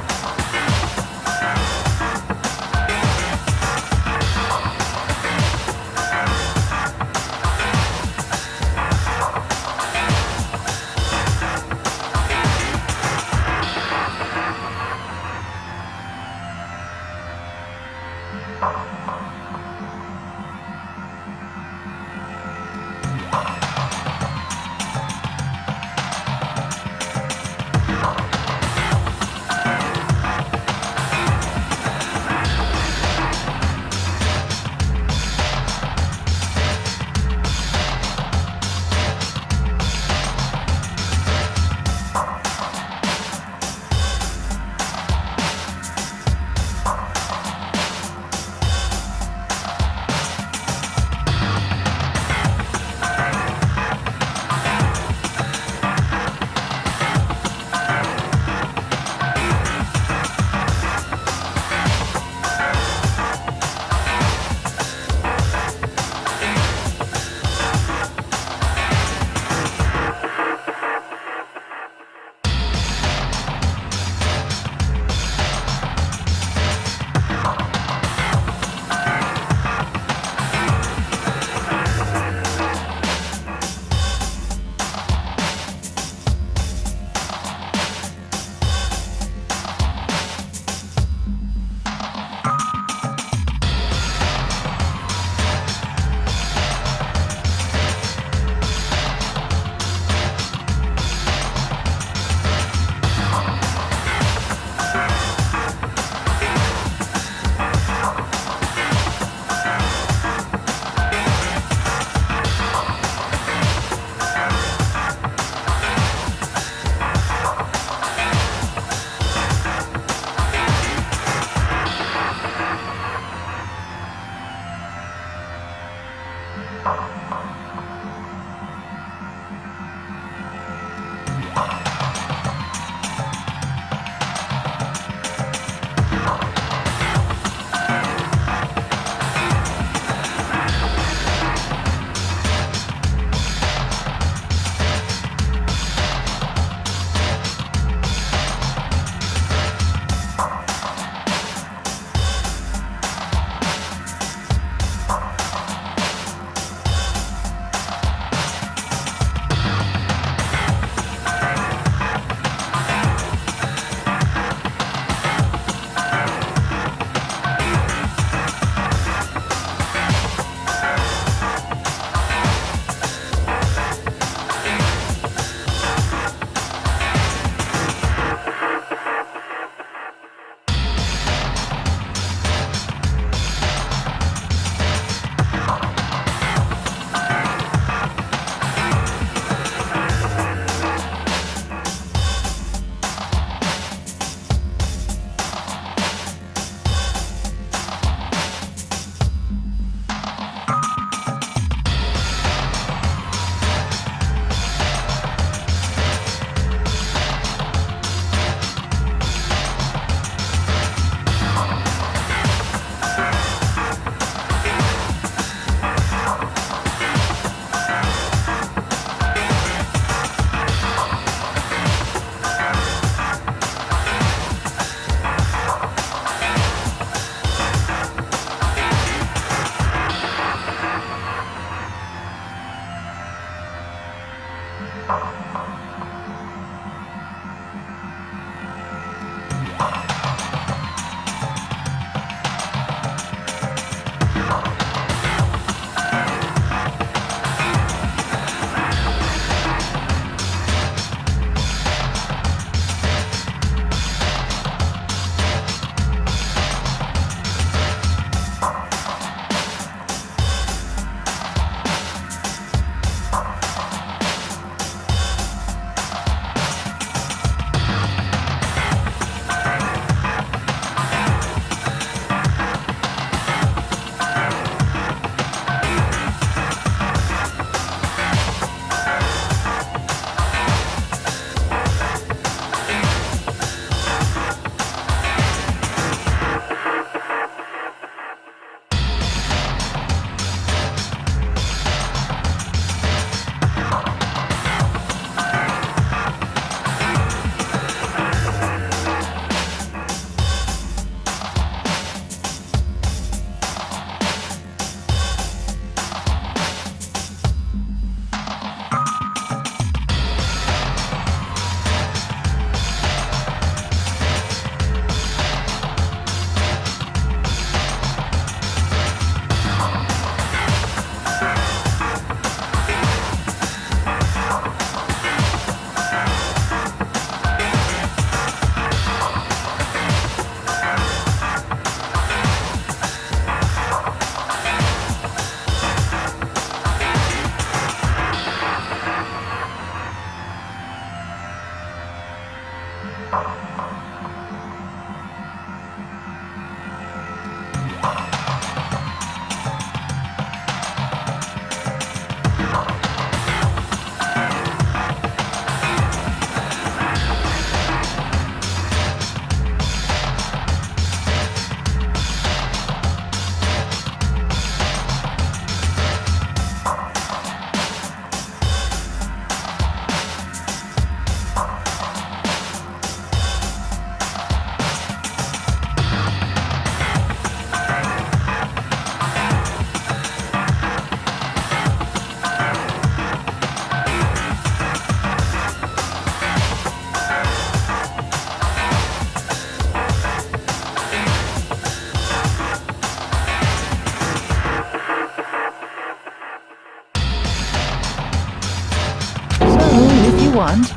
blonde.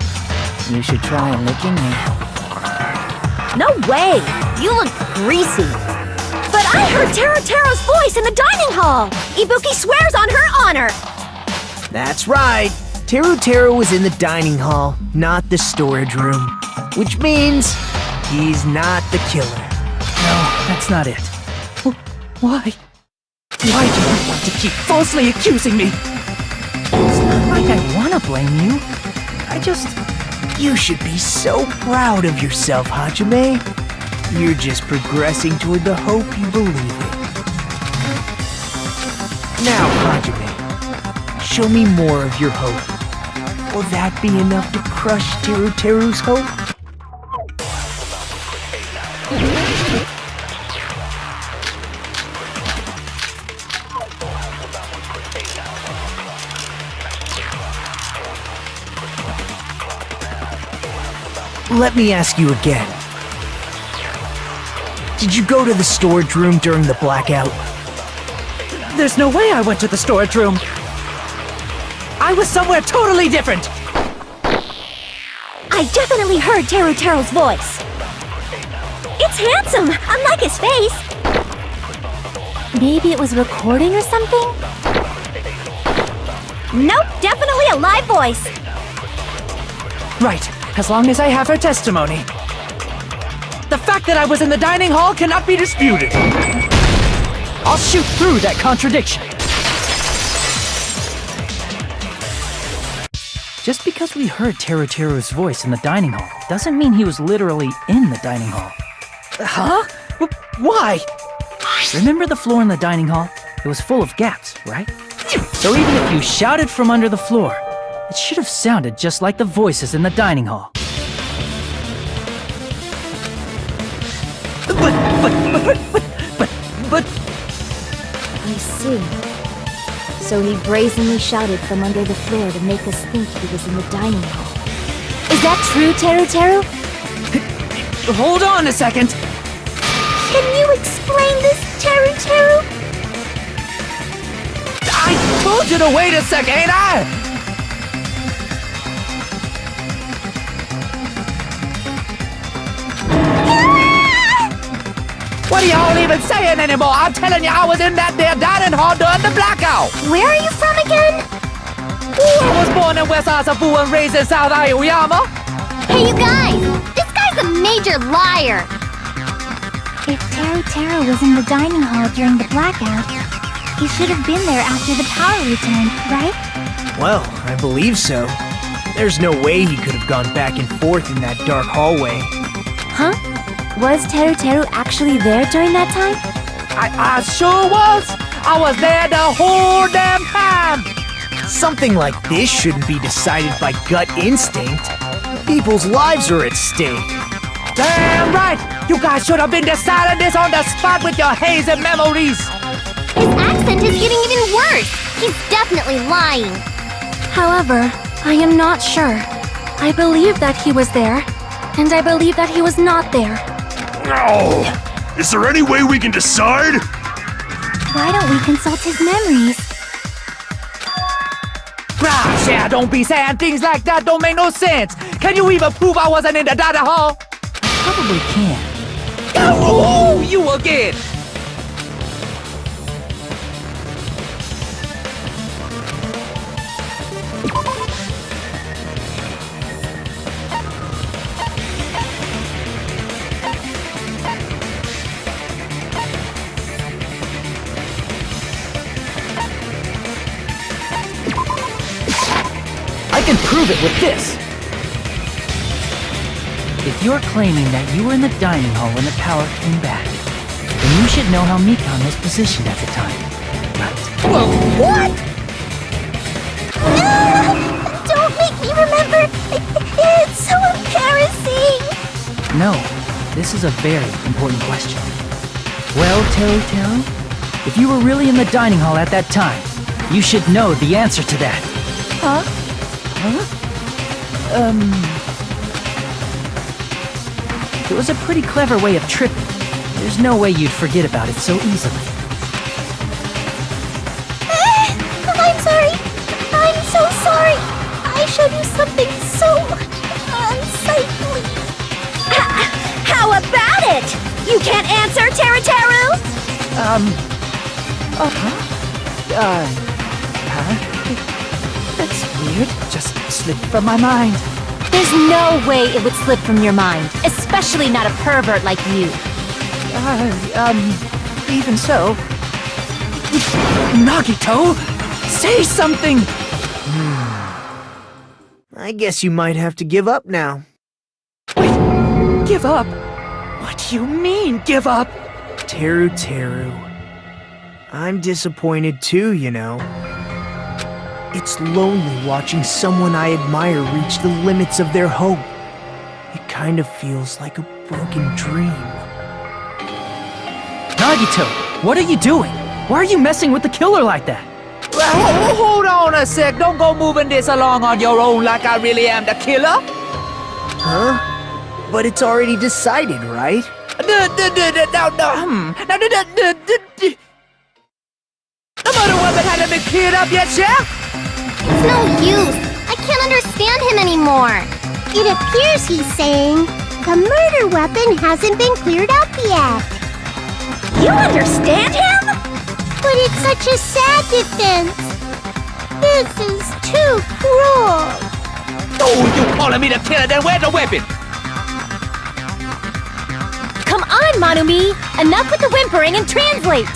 You should try licking me. No way! You look greasy. But I heard Teru's voice in the dining hall! Ibuki swears on her honor! That's right. Teru was in the dining hall, not the storage room. Which means he's not the killer. No, that's not it. Why? Why do you want to keep falsely accusing me? It's not like I want to blame you. You should be so proud of yourself, Hajime. You're just progressing toward the hope you believe in. Now, Hajime, show me more of your hope. Will that be enough to crush Teru's hope? Let me ask you again. Did you go to the storage room during the blackout? There's no way I went to the storage room. I was somewhere totally different. I definitely heard Teru's voice. It's handsome, unlike his face. Maybe it was recording or something? Nope, definitely a live voice. Right, as long as I have her testimony. The fact that I was in the dining hall cannot be disputed. I'll shoot through that contradiction. Just because we heard Teru's voice in the dining hall doesn't mean he was literally in the dining hall. Huh? Why? Remember the floor in the dining hall? It was full of gaps, right? So even if you shouted from under the floor, it should have sounded just like the voices in the dining hall. But... I see. So he brazenly shouted from under the floor to make us think he was in the dining hall. Is that true, Teru? Hold on a second! Can you explain this, Teru? I told you to wait a second, ain't I? What are y'all even saying anymore? I'm telling you, I was in that there dining hall during the blackout. Where are you from again? I was born in West Asafu and raised in South Aoyama. Hey, you guys! This guy's a major liar! If Teru was in the dining hall during the blackout, he should have been there after the power returned, right? Well, I believe so. There's no way he could have gone back and forth in that dark hallway. Huh? Was Teru actually there during that time? I sure was. I was there the whole damn time. Something like this shouldn't be decided by gut instinct. People's lives are at stake. Damn right. You guys should have been deciding this on the spot with your hazy memories. His accent is getting even worse! He's definitely lying! However, I am not sure. I believe that he was there, and I believe that he was not there. Oh, is there any way we can decide? Why don't we consult his memories? Gosh, yeah, don't be saying things like that. Don't make no sense. Can you even prove I wasn't in the dining hall? I probably can. Oh, you again. I can prove it with this. If you're claiming that you were in the dining hall when the power came back, then you should know how Mikan was positioned at the time, right? Whoa, what? Don't make me remember! It's so embarrassing! No, this is a very important question. Well, Teru, if you were really in the dining hall at that time, you should know the answer to that. Huh? It was a pretty clever way of tripping. There's no way you'd forget about it so easily. I'm sorry. I'm so sorry. I showed you something so That's weird. Just slipped from my mind. There's no way it would slip from your mind, especially not a pervert like you. Even so. Nagito! Say something! I guess you might have to give up now. Wait, give up? What do you mean, give up? Teru. I'm disappointed too, you know. It's lonely watching someone I admire reach the limits of their hope. It kind of feels like a broken dream. Nagito, what are you doing? Why are you messing with the killer like that? Hold on a sec. Don't go moving this along on your own like I really am the killer. Huh? But it's already decided, right? The murder weapon hasn't been cleared up yet, Chef? It's no use. I can't understand him anymore. It appears he's saying the murder weapon hasn't been cleared up yet. You understand him? But it's such a sad defense. This is too cruel. Oh, you calling me the killer? Then where's the weapon? Come on, Manumi! Enough with the whimpering and translate!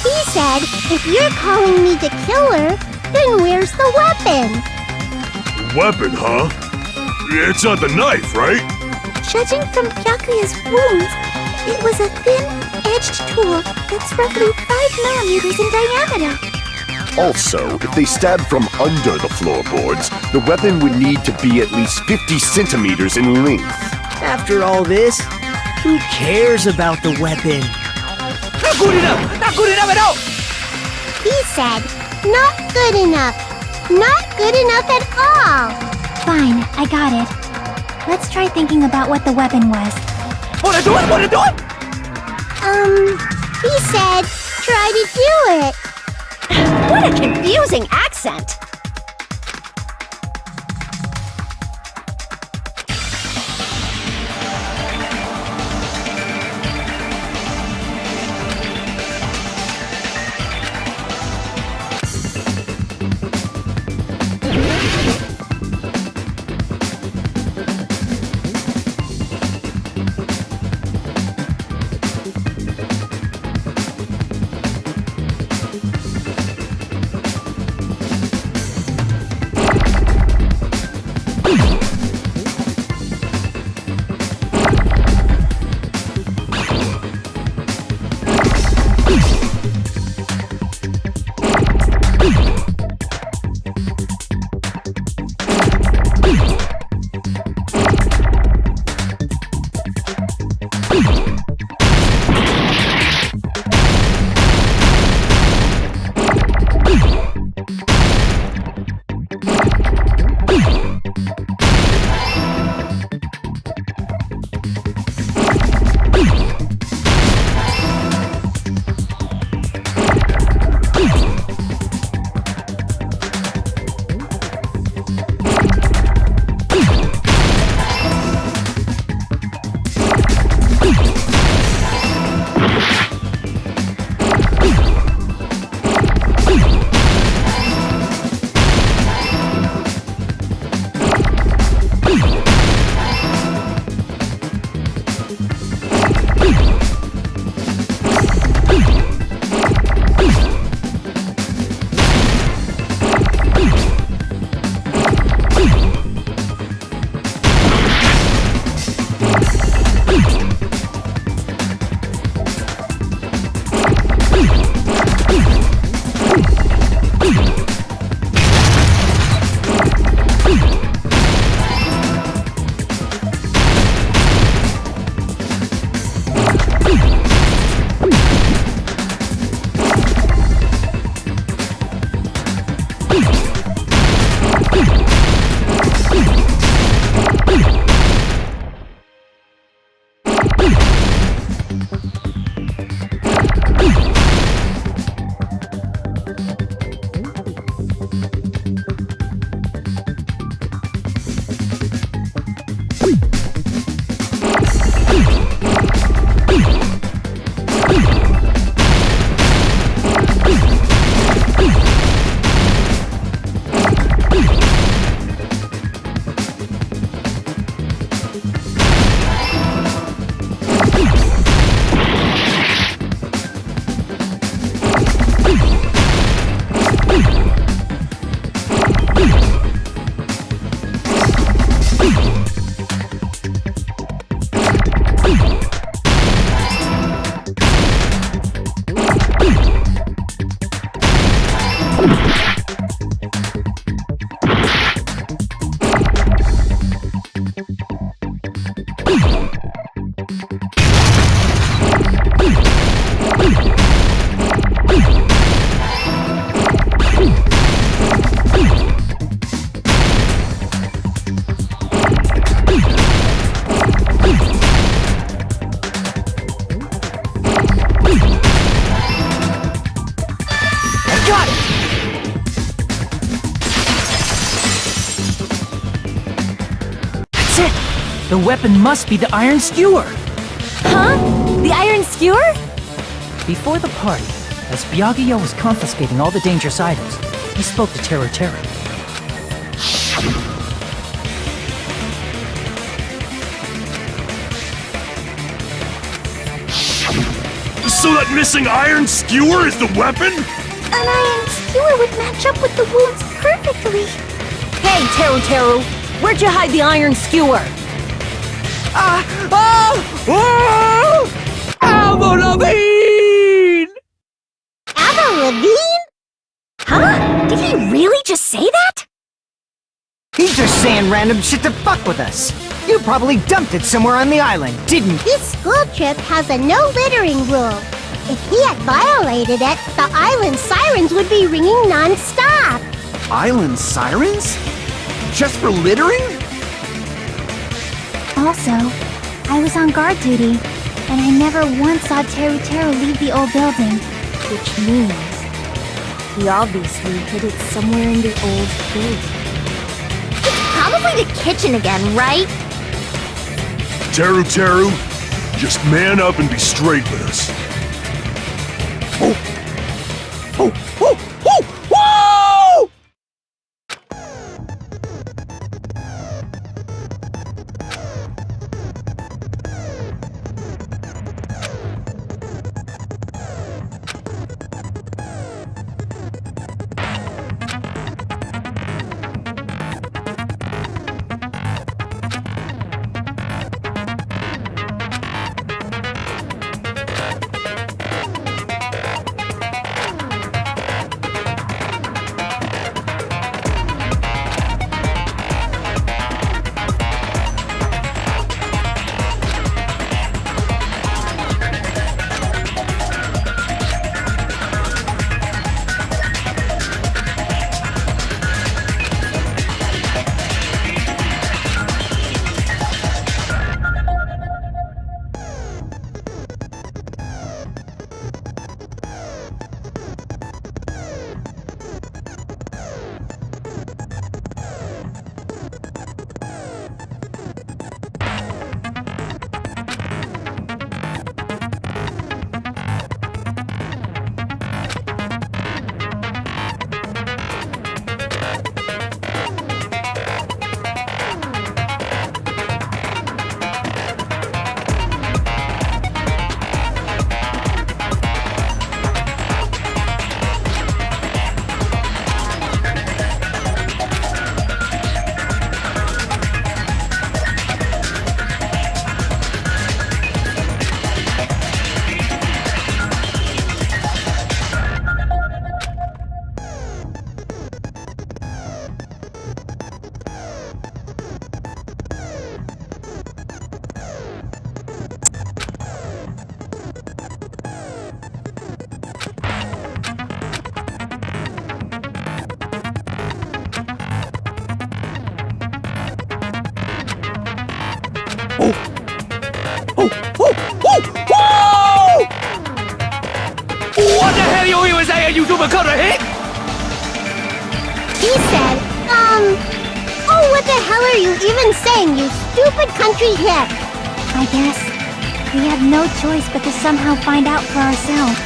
He said, if you're calling me the killer, then where's the weapon? Weapon, huh? It's not the knife, right? Judging from Byakuya's wounds, it was a thin-edged tool that's roughly 5 millimeters in diameter. Also, if they stabbed from under the floorboards, the weapon would need to be at least 50 centimeters in length. After all this, who cares about the weapon? Not good enough! Not good enough at all! He said, not good enough. Not good enough at all. Fine, I got it. Let's try thinking about what the weapon was. Wanna do it? Wanna do it? He said, try to do it. What a confusing accent! The weapon must be the iron skewer! Huh? The iron skewer? Before the party, as Byakuya was confiscating all the dangerous items, he spoke to Teru Teru. So that missing iron skewer is the weapon? An iron skewer would match up with the wounds perfectly. Hey, Teru Teru! Where'd you hide the iron skewer? Avril Lavigne! Avril Lavigne? Huh? Did he really just say that? He's just saying random shit to fuck with us. You probably dumped it somewhere on the island, didn't you? This school trip has a no littering rule. If he had violated it, the island sirens would be ringing non-stop. Island sirens? Just for littering? Also, I was on guard duty, and I never once saw Teru Teru leave the old building. Which means he obviously hid it somewhere in the old building. It's probably the kitchen again, right? Teru Teru, just man up and be straight with us. What the hell you even saying, you super cutter hit? He said, oh, what the hell are you even saying, you stupid country hick? I guess we have no choice but to somehow find out for ourselves.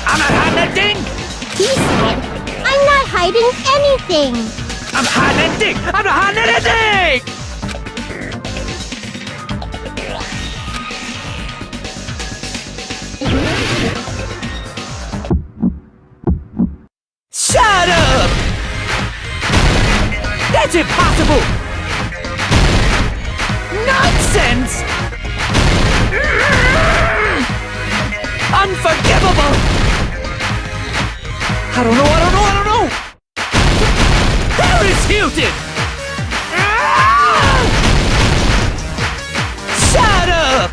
I'm not hiding that thing! He said, I'm not hiding anything. I'm hiding that thing! I'm not hiding anything! That's impossible! Nonsense! Unforgivable! I don't know! Paris Hilton! Shut up!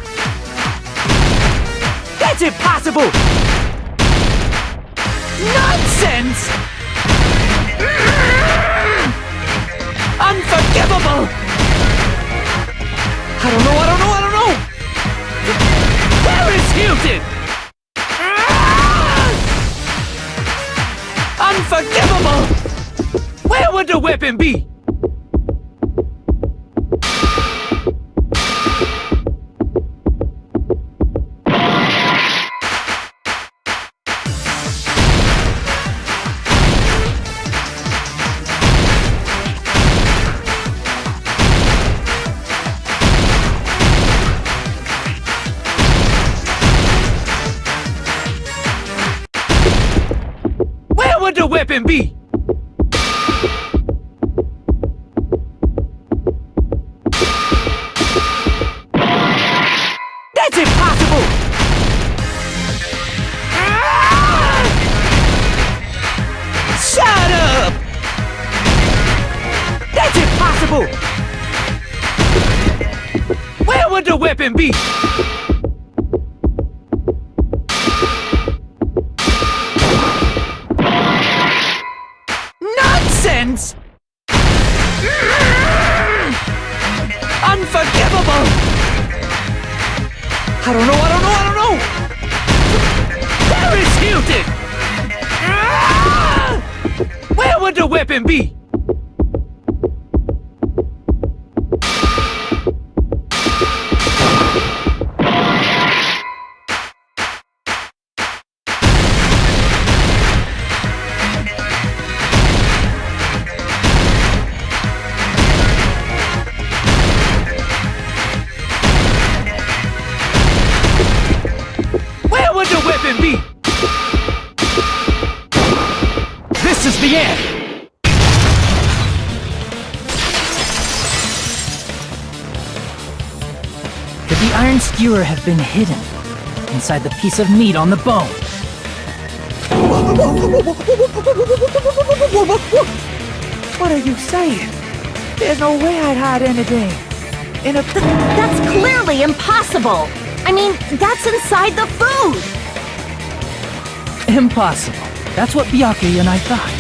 That's impossible! Nonsense! Unforgivable! I don't know! Paris Hilton! Unforgivable! Where would the weapon be? Where would the weapon be? That's impossible! Shut up! That's impossible! Where would the weapon be? Nonsense! Unforgivable! I don't know! Paris Hilton! Where would the weapon be? Where would the weapon be? This is the end! Could the iron skewer have been hidden inside the piece of meat on the bone? What are you saying? There's no way I'd hide anything in a... That's clearly impossible! I mean, that's inside the food! Impossible. That's what Byakuya and I thought.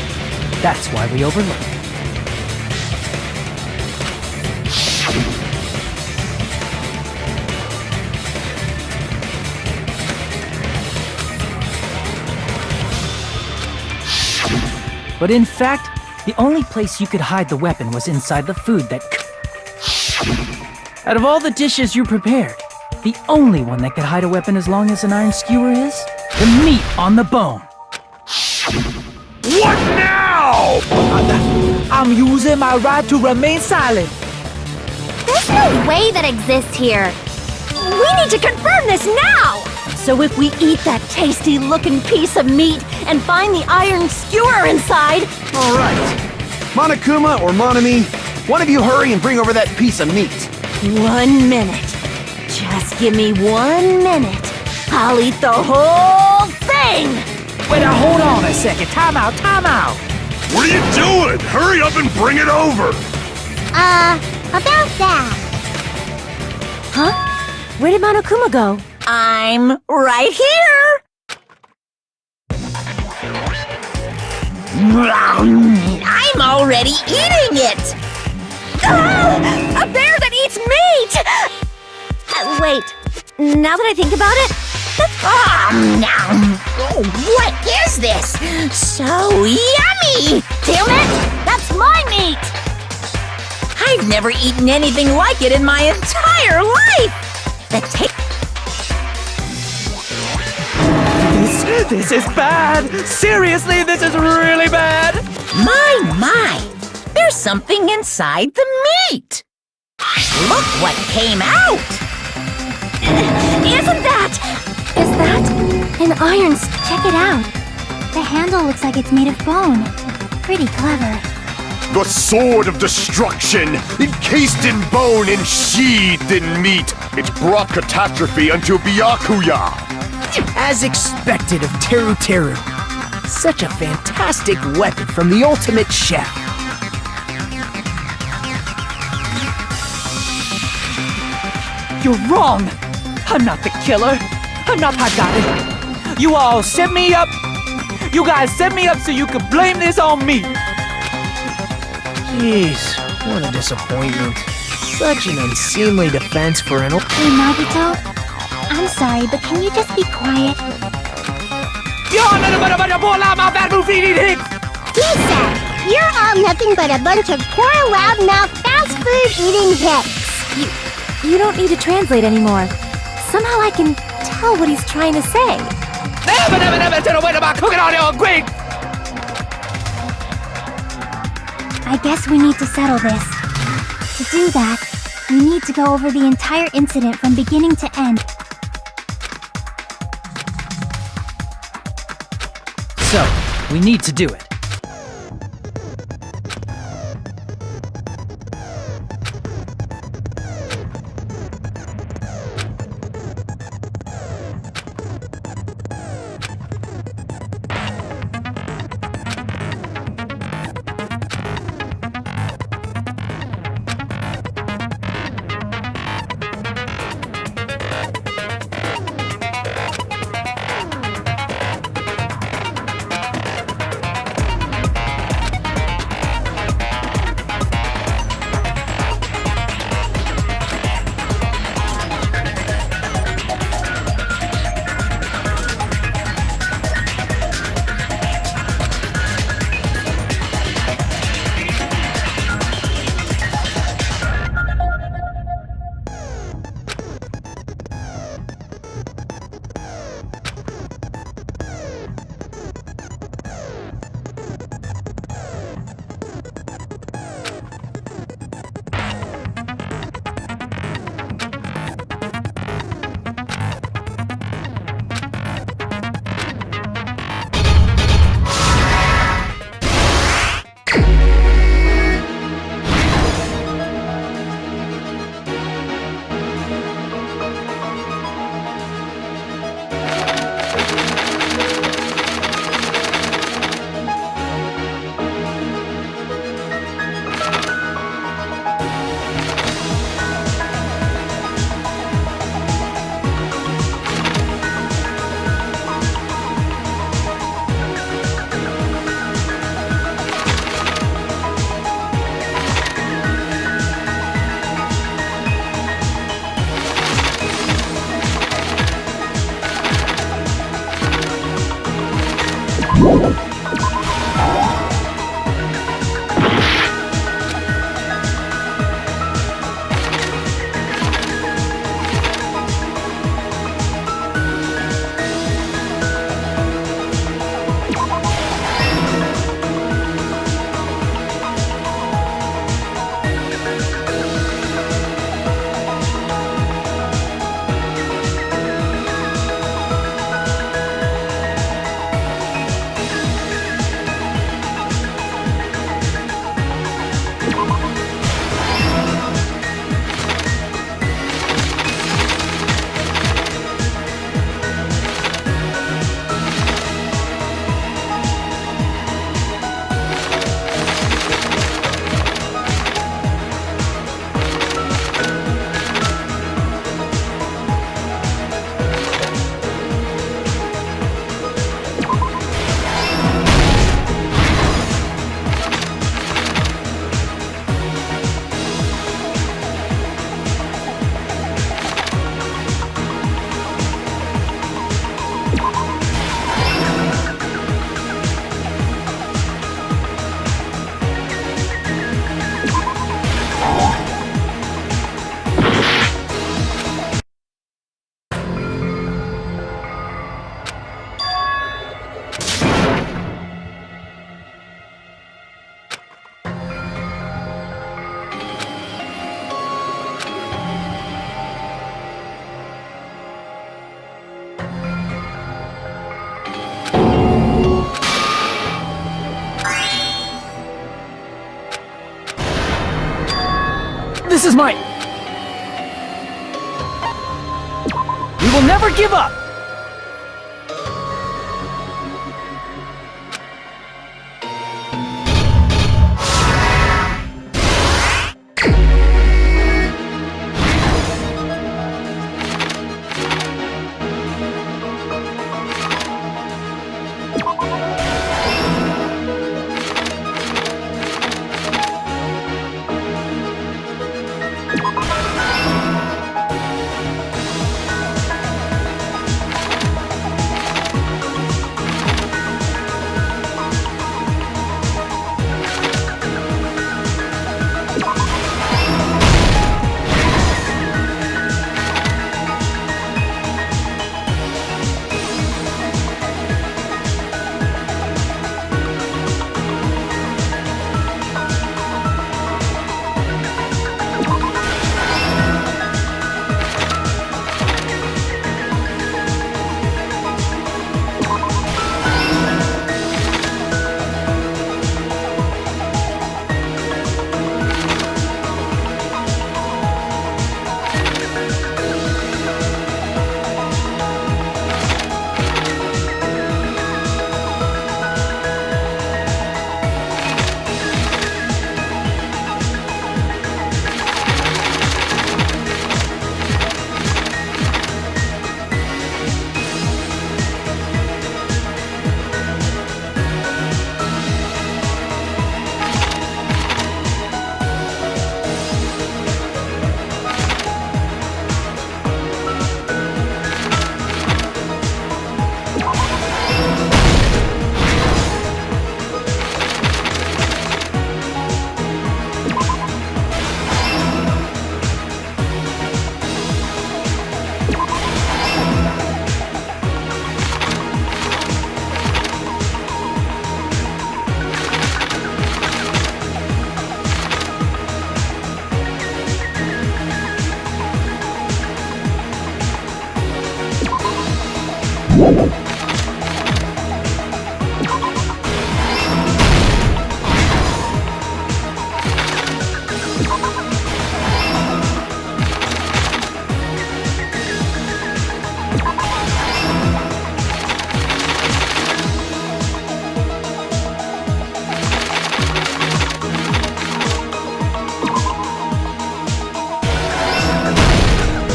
That's why we overlooked. But in fact, the only place you could hide the weapon was inside the food that... Out of all the dishes you prepared, the only one that could hide a weapon as long as an iron skewer is the meat on the bone. What now? I'm using my right to remain silent. There's no way that exists here. We need to confirm this now! So if we eat that tasty-looking piece of meat and find the iron skewer inside... All right. Monokuma or Monami, one of you hurry and bring over that piece of meat. 1 minute. Just give me 1 minute. I'll eat the whole thing! Wait, now hold on a second. Time out. What are you doing? Hurry up and bring it over! About that. Huh? Where did Monokuma go? I'm right here! I'm already eating it! Ah, a bear that eats meat! Wait, now that I think about it, what is this? So yummy! Damn it! That's my meat! I've never eaten anything like it in my entire life! This is bad. Seriously, this is really bad. My! There's something inside the meat! Look what came out! Isn't that? Is that an iron? Check it out. The handle looks like it's made of bone. Pretty clever. The sword of destruction, encased in bone and sheathed in meat, it brought catastrophe unto Byakuya. As expected of Teru Teru. Such a fantastic weapon from the ultimate chef. You're wrong! I'm not the killer. I'm not Hagare. You all set me up. You guys set me up so you could blame this on me. Jeez, what a disappointment. Such an unseemly defense for an Hey, Nagito. I'm sorry, but can you just be quiet? Lisa, you're all nothing but a bunch of poor, loudmouth, fast food eating hicks. You don't need to translate anymore. Somehow I can tell what he's trying to say. I guess we need to settle this. To do that, we need to go over the entire incident from beginning to end. So, we need to do it. This is my... We will never give up!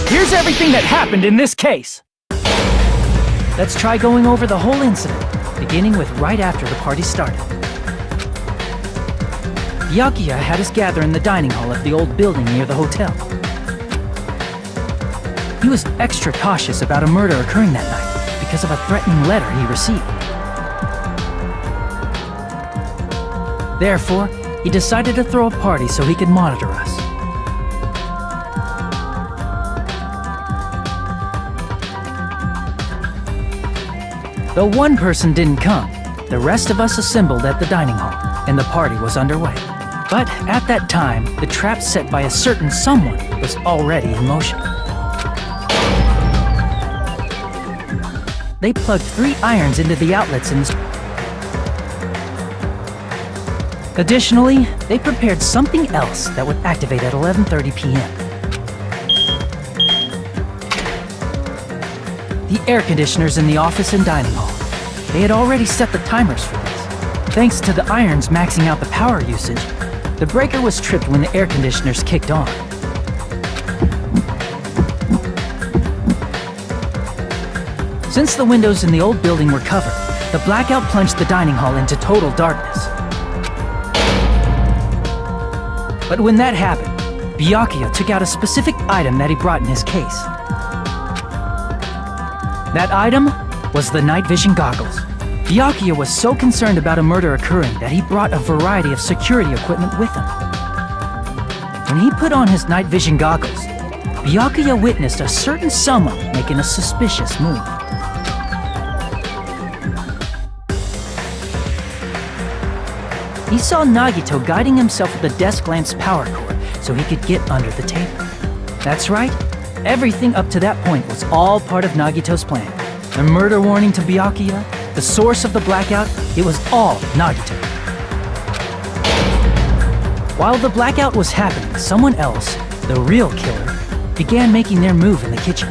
Here's everything that happened in this case. Let's try going over the whole incident, beginning with right after the party started. Byakuya had us gather in the dining hall of the old building near the hotel. He was extra cautious about a murder occurring that night because of a threatening letter he received. Therefore, he decided to throw a party so he could monitor us. Though one person didn't come, the rest of us assembled at the dining hall, and the party was underway. But at that time, the trap set by a certain someone was already in motion. They plugged 3 irons into the outlets in the... Additionally, they prepared something else that would activate at 11:30 p.m. The air conditioners in the office and dining hall. They had already set the timers for this. Thanks to the irons maxing out the power usage, the breaker was tripped when the air conditioners kicked on. Since the windows in the old building were covered, the blackout plunged the dining hall into total darkness. But when that happened, Byakuya took out a specific item that he brought in his case. That item was the night vision goggles. Byakuya was so concerned about a murder occurring that he brought a variety of security equipment with him. When he put on his night vision goggles, Byakuya witnessed a certain someone making a suspicious move. He saw Nagito guiding himself with the desk lamp's power cord so he could get under the table. That's right, everything up to that point was all part of Nagito's plan. The murder warning to Byakuya, the source of the blackout, it was all Nagito. While the blackout was happening, someone else, the real killer, began making their move in the kitchen.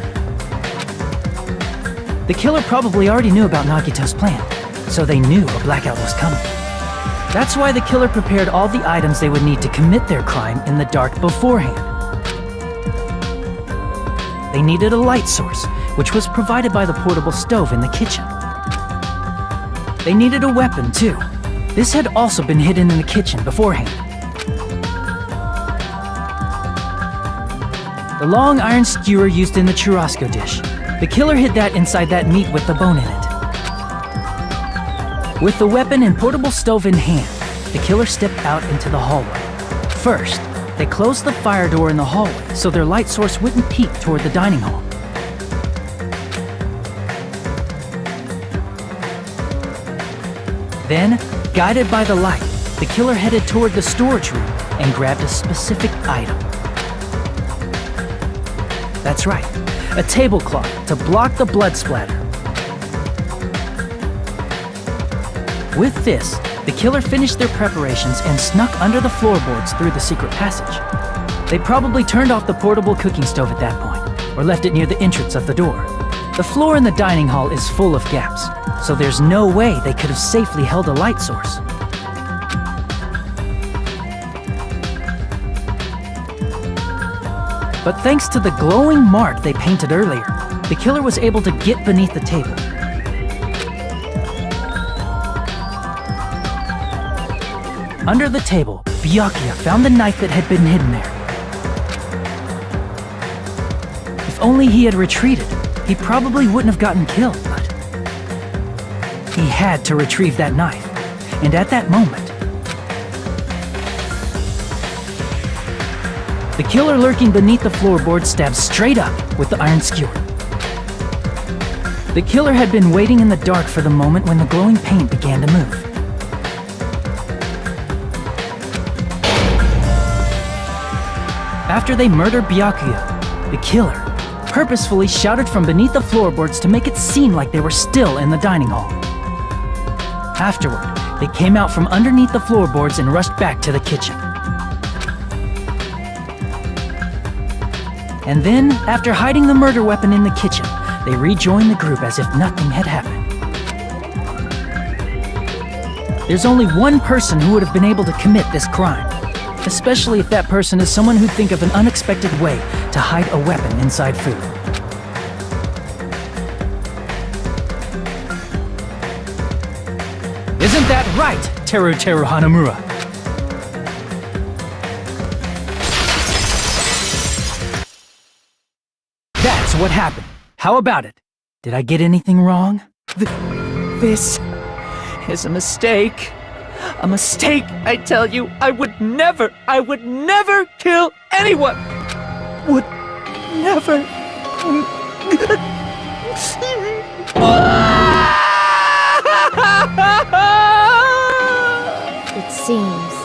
The killer probably already knew about Nagito's plan, so they knew a blackout was coming. That's why the killer prepared all the items they would need to commit their crime in the dark beforehand. They needed a light source, which was provided by the portable stove in the kitchen. They needed a weapon, too. This had also been hidden in the kitchen beforehand. The long iron skewer used in the churrasco dish. The killer hid that inside that meat with the bone in it. With the weapon and portable stove in hand, the killer stepped out into the hallway. First, they closed the fire door in the hallway so their light source wouldn't peek toward the dining hall. Then, guided by the light, the killer headed toward the storage room and grabbed a specific item. That's right, a tablecloth to block the blood splatter. With this, the killer finished their preparations and snuck under the floorboards through the secret passage. They probably turned off the portable cooking stove at that point, or left it near the entrance of the door. The floor in the dining hall is full of gaps, so there's no way they could have safely held a light source. But thanks to the glowing mark they painted earlier, the killer was able to get beneath the table. Under the table, Byakuya found the knife that had been hidden there. If only he had retreated, he probably wouldn't have gotten killed, but he had to retrieve that knife, and at that moment, the killer lurking beneath the floorboard stabbed straight up with the iron skewer. The killer had been waiting in the dark for the moment when the glowing paint began to move. After they murdered Byakuya, the killer purposefully shouted from beneath the floorboards to make it seem like they were still in the dining hall. Afterward, they came out from underneath the floorboards and rushed back to the kitchen. And then, after hiding the murder weapon in the kitchen, they rejoined the group as if nothing had happened. There's only one person who would have been able to commit this crime, especially if that person is someone who'd think of an unexpected way to hide a weapon inside food. Isn't that right, Teru Hanamura? That's what happened. How about it? Did I get anything wrong? This is a mistake. A mistake, I tell you. I would never kill anyone. Would never. It seems.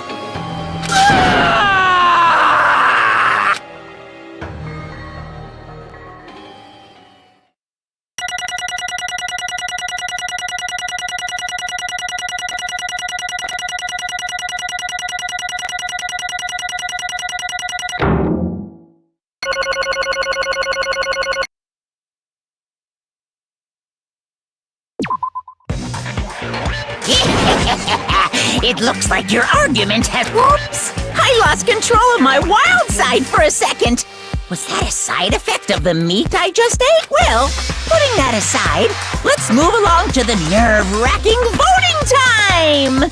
It looks like your argument has... Whoops! I lost control of my wild side for a second. Was that a side effect of the meat I just ate? Well, putting that aside, let's move along to the nerve-wracking voting time!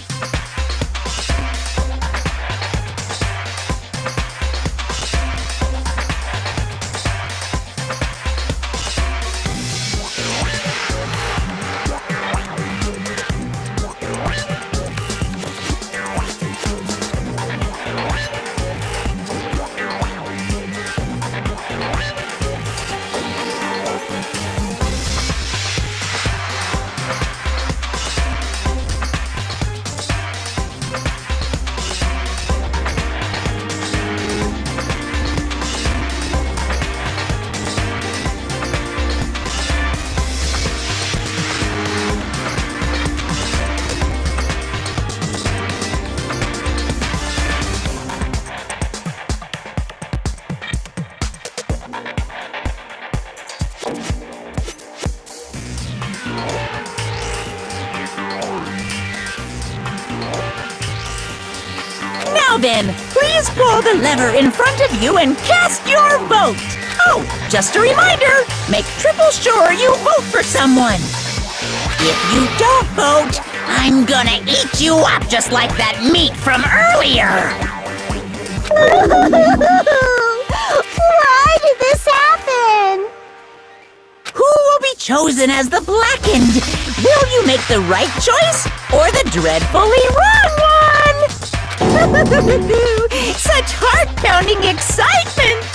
then, please pull the lever in front of you and cast your vote. Oh, just a reminder, make triple sure you vote for someone. If you don't vote, I'm gonna eat you up just like that meat from earlier. Why did this happen? Who will be chosen as the blackened? Will you make the right choice or the dreadfully wrong one? Such heart-pounding excitement!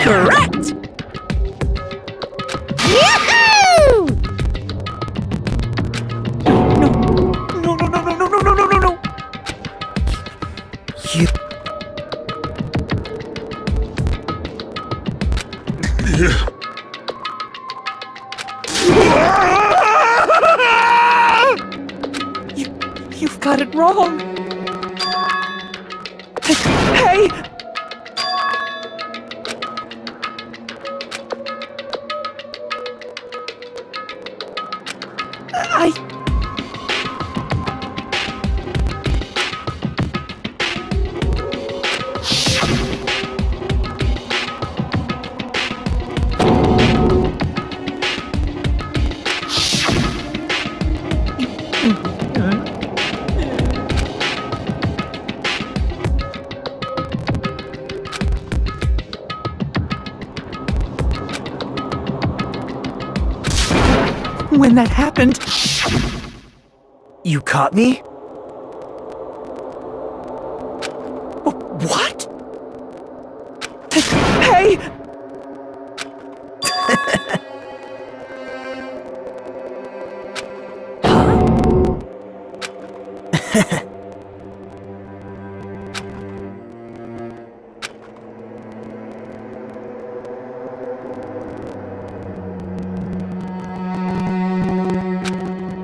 Correct! Yahoo! No. You... You've got it wrong. Hey! When that happened... You caught me? What? Hey!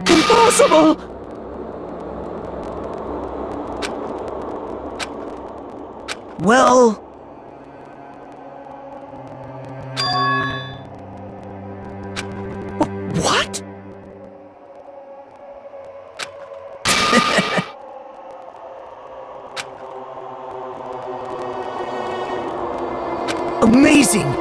Impossible! Well... What? Amazing!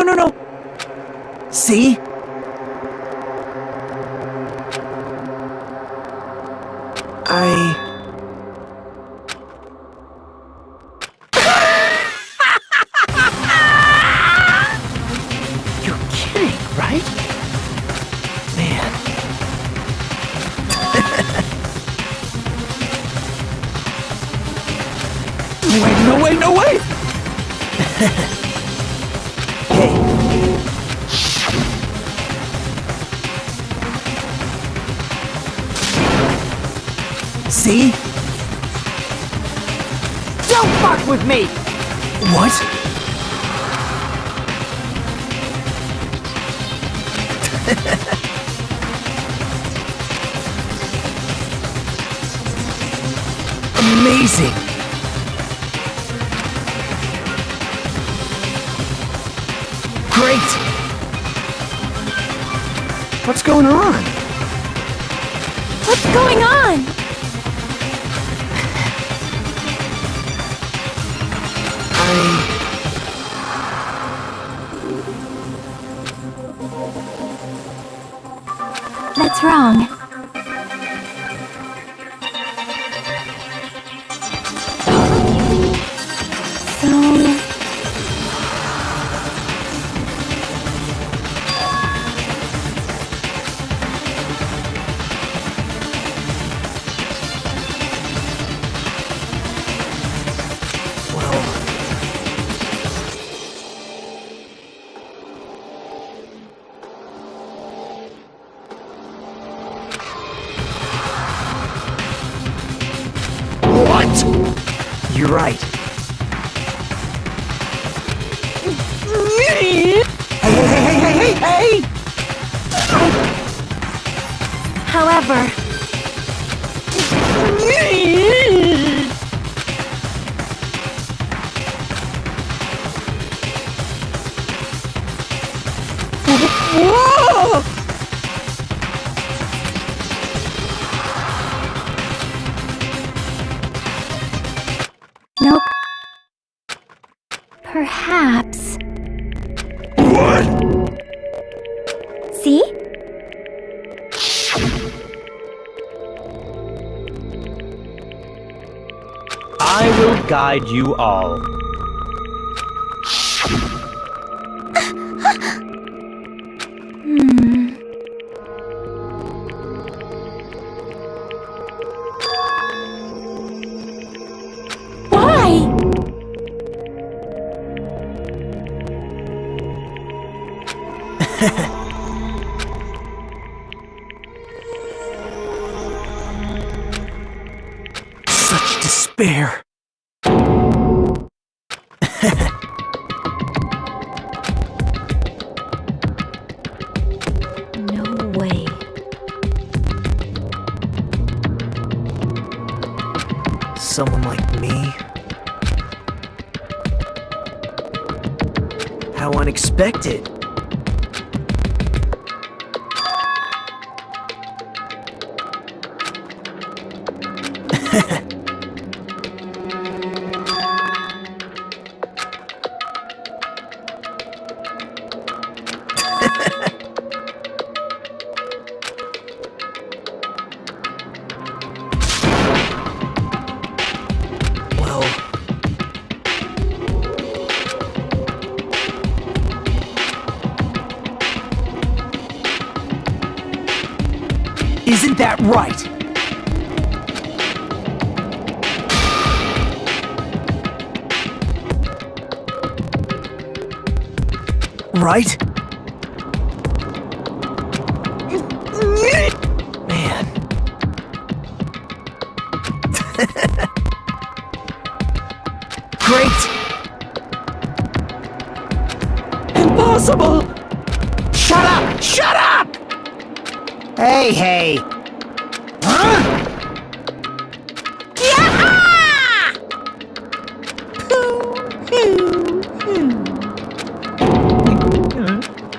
No. See? You're kidding, right? Man. No way! See? Don't fuck with me! What? Amazing! Great! What's going on? What's going on? That's wrong. Well, What? You're right. Hey! However, Whoa! Nope. Perhaps. What? See? I will guide you all. Why? Such despair. No way. Someone like me? How unexpected. Well, isn't that right? Right? Man. Great! Impossible! Shut up! Shut up! Hey! Huh?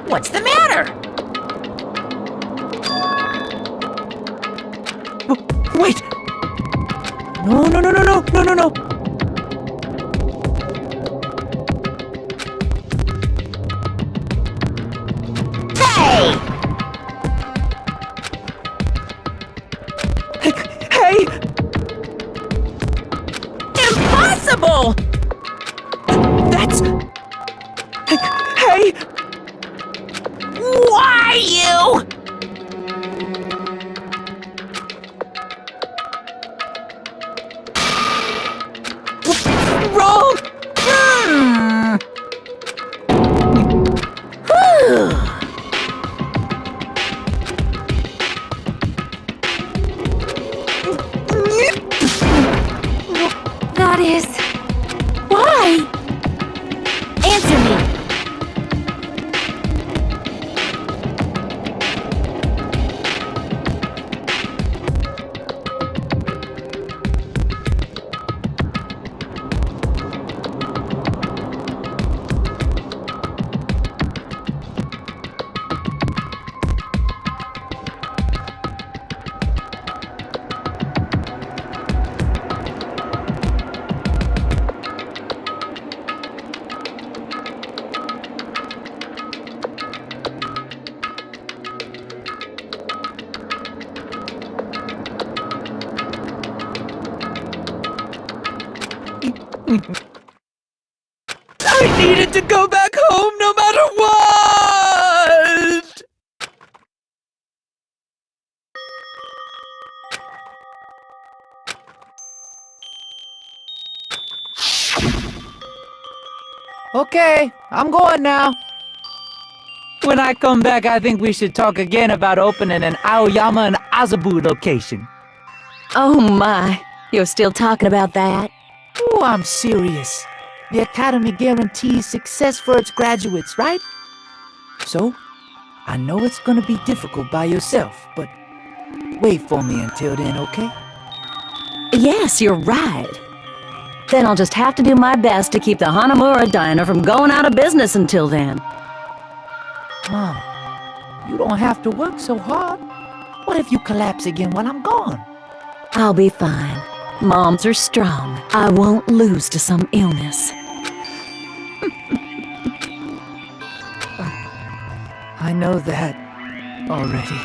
What's the matter? Wait! No! Hey! Hey! Impossible! That's... Hey! Why you? Wrong! that is... Why? Answer me. I needed to go back home no matter what! Okay, I'm going now. When I come back, I think we should talk again about opening an Aoyama and Azabu location. Oh my. You're still talking about that? Oh, I'm serious. The Academy guarantees success for its graduates, right? So, I know it's gonna be difficult by yourself, but wait for me until then, okay? Yes, you're right. Then I'll just have to do my best to keep the Hanamura Diner from going out of business until then. Mom, you don't have to work so hard. What if you collapse again while I'm gone? I'll be fine. Moms are strong. I won't lose to some illness. I know that already.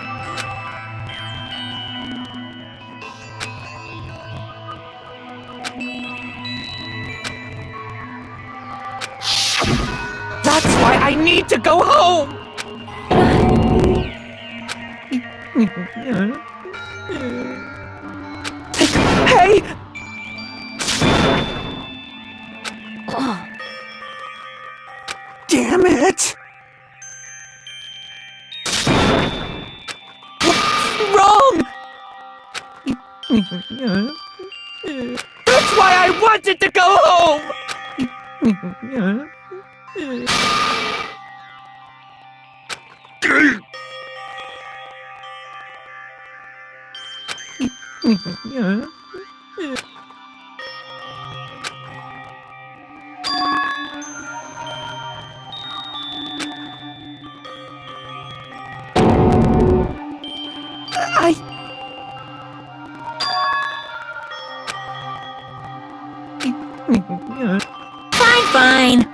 That's why I need to go home! Hey! Damn it! Wrong! That's why I wanted to go home! Fine.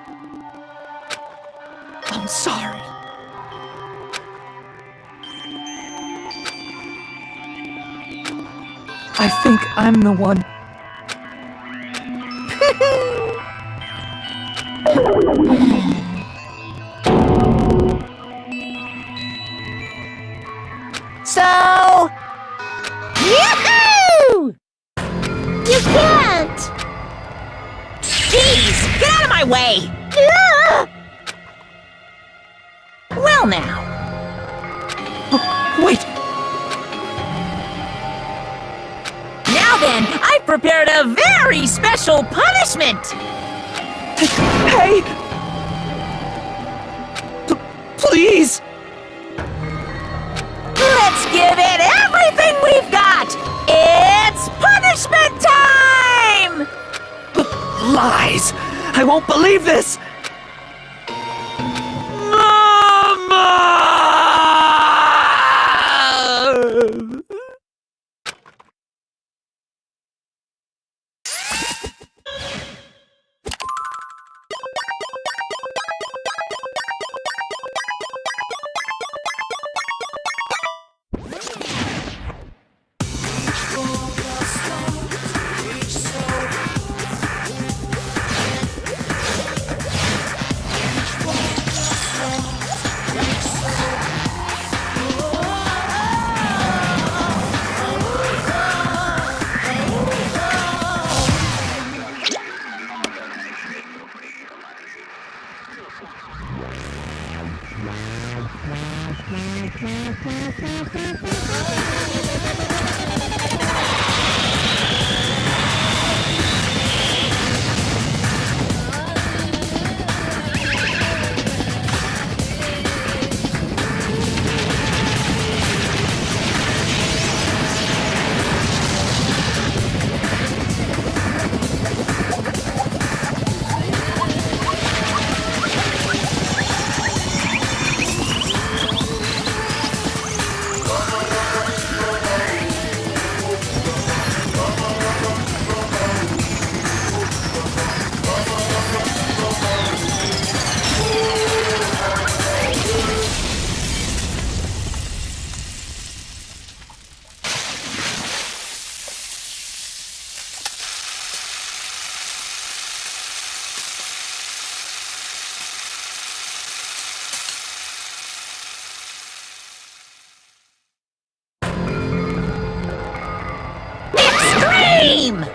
I'm sorry. I think I'm the one. So... Yoo-hoo! You can't! Jeez, get out of my way! Well now. Wait! Now then, I've prepared a very special punishment! Hey! Please! Let's give it everything we've got! It's punishment time! Lies! I won't believe this! Mama! Extreme!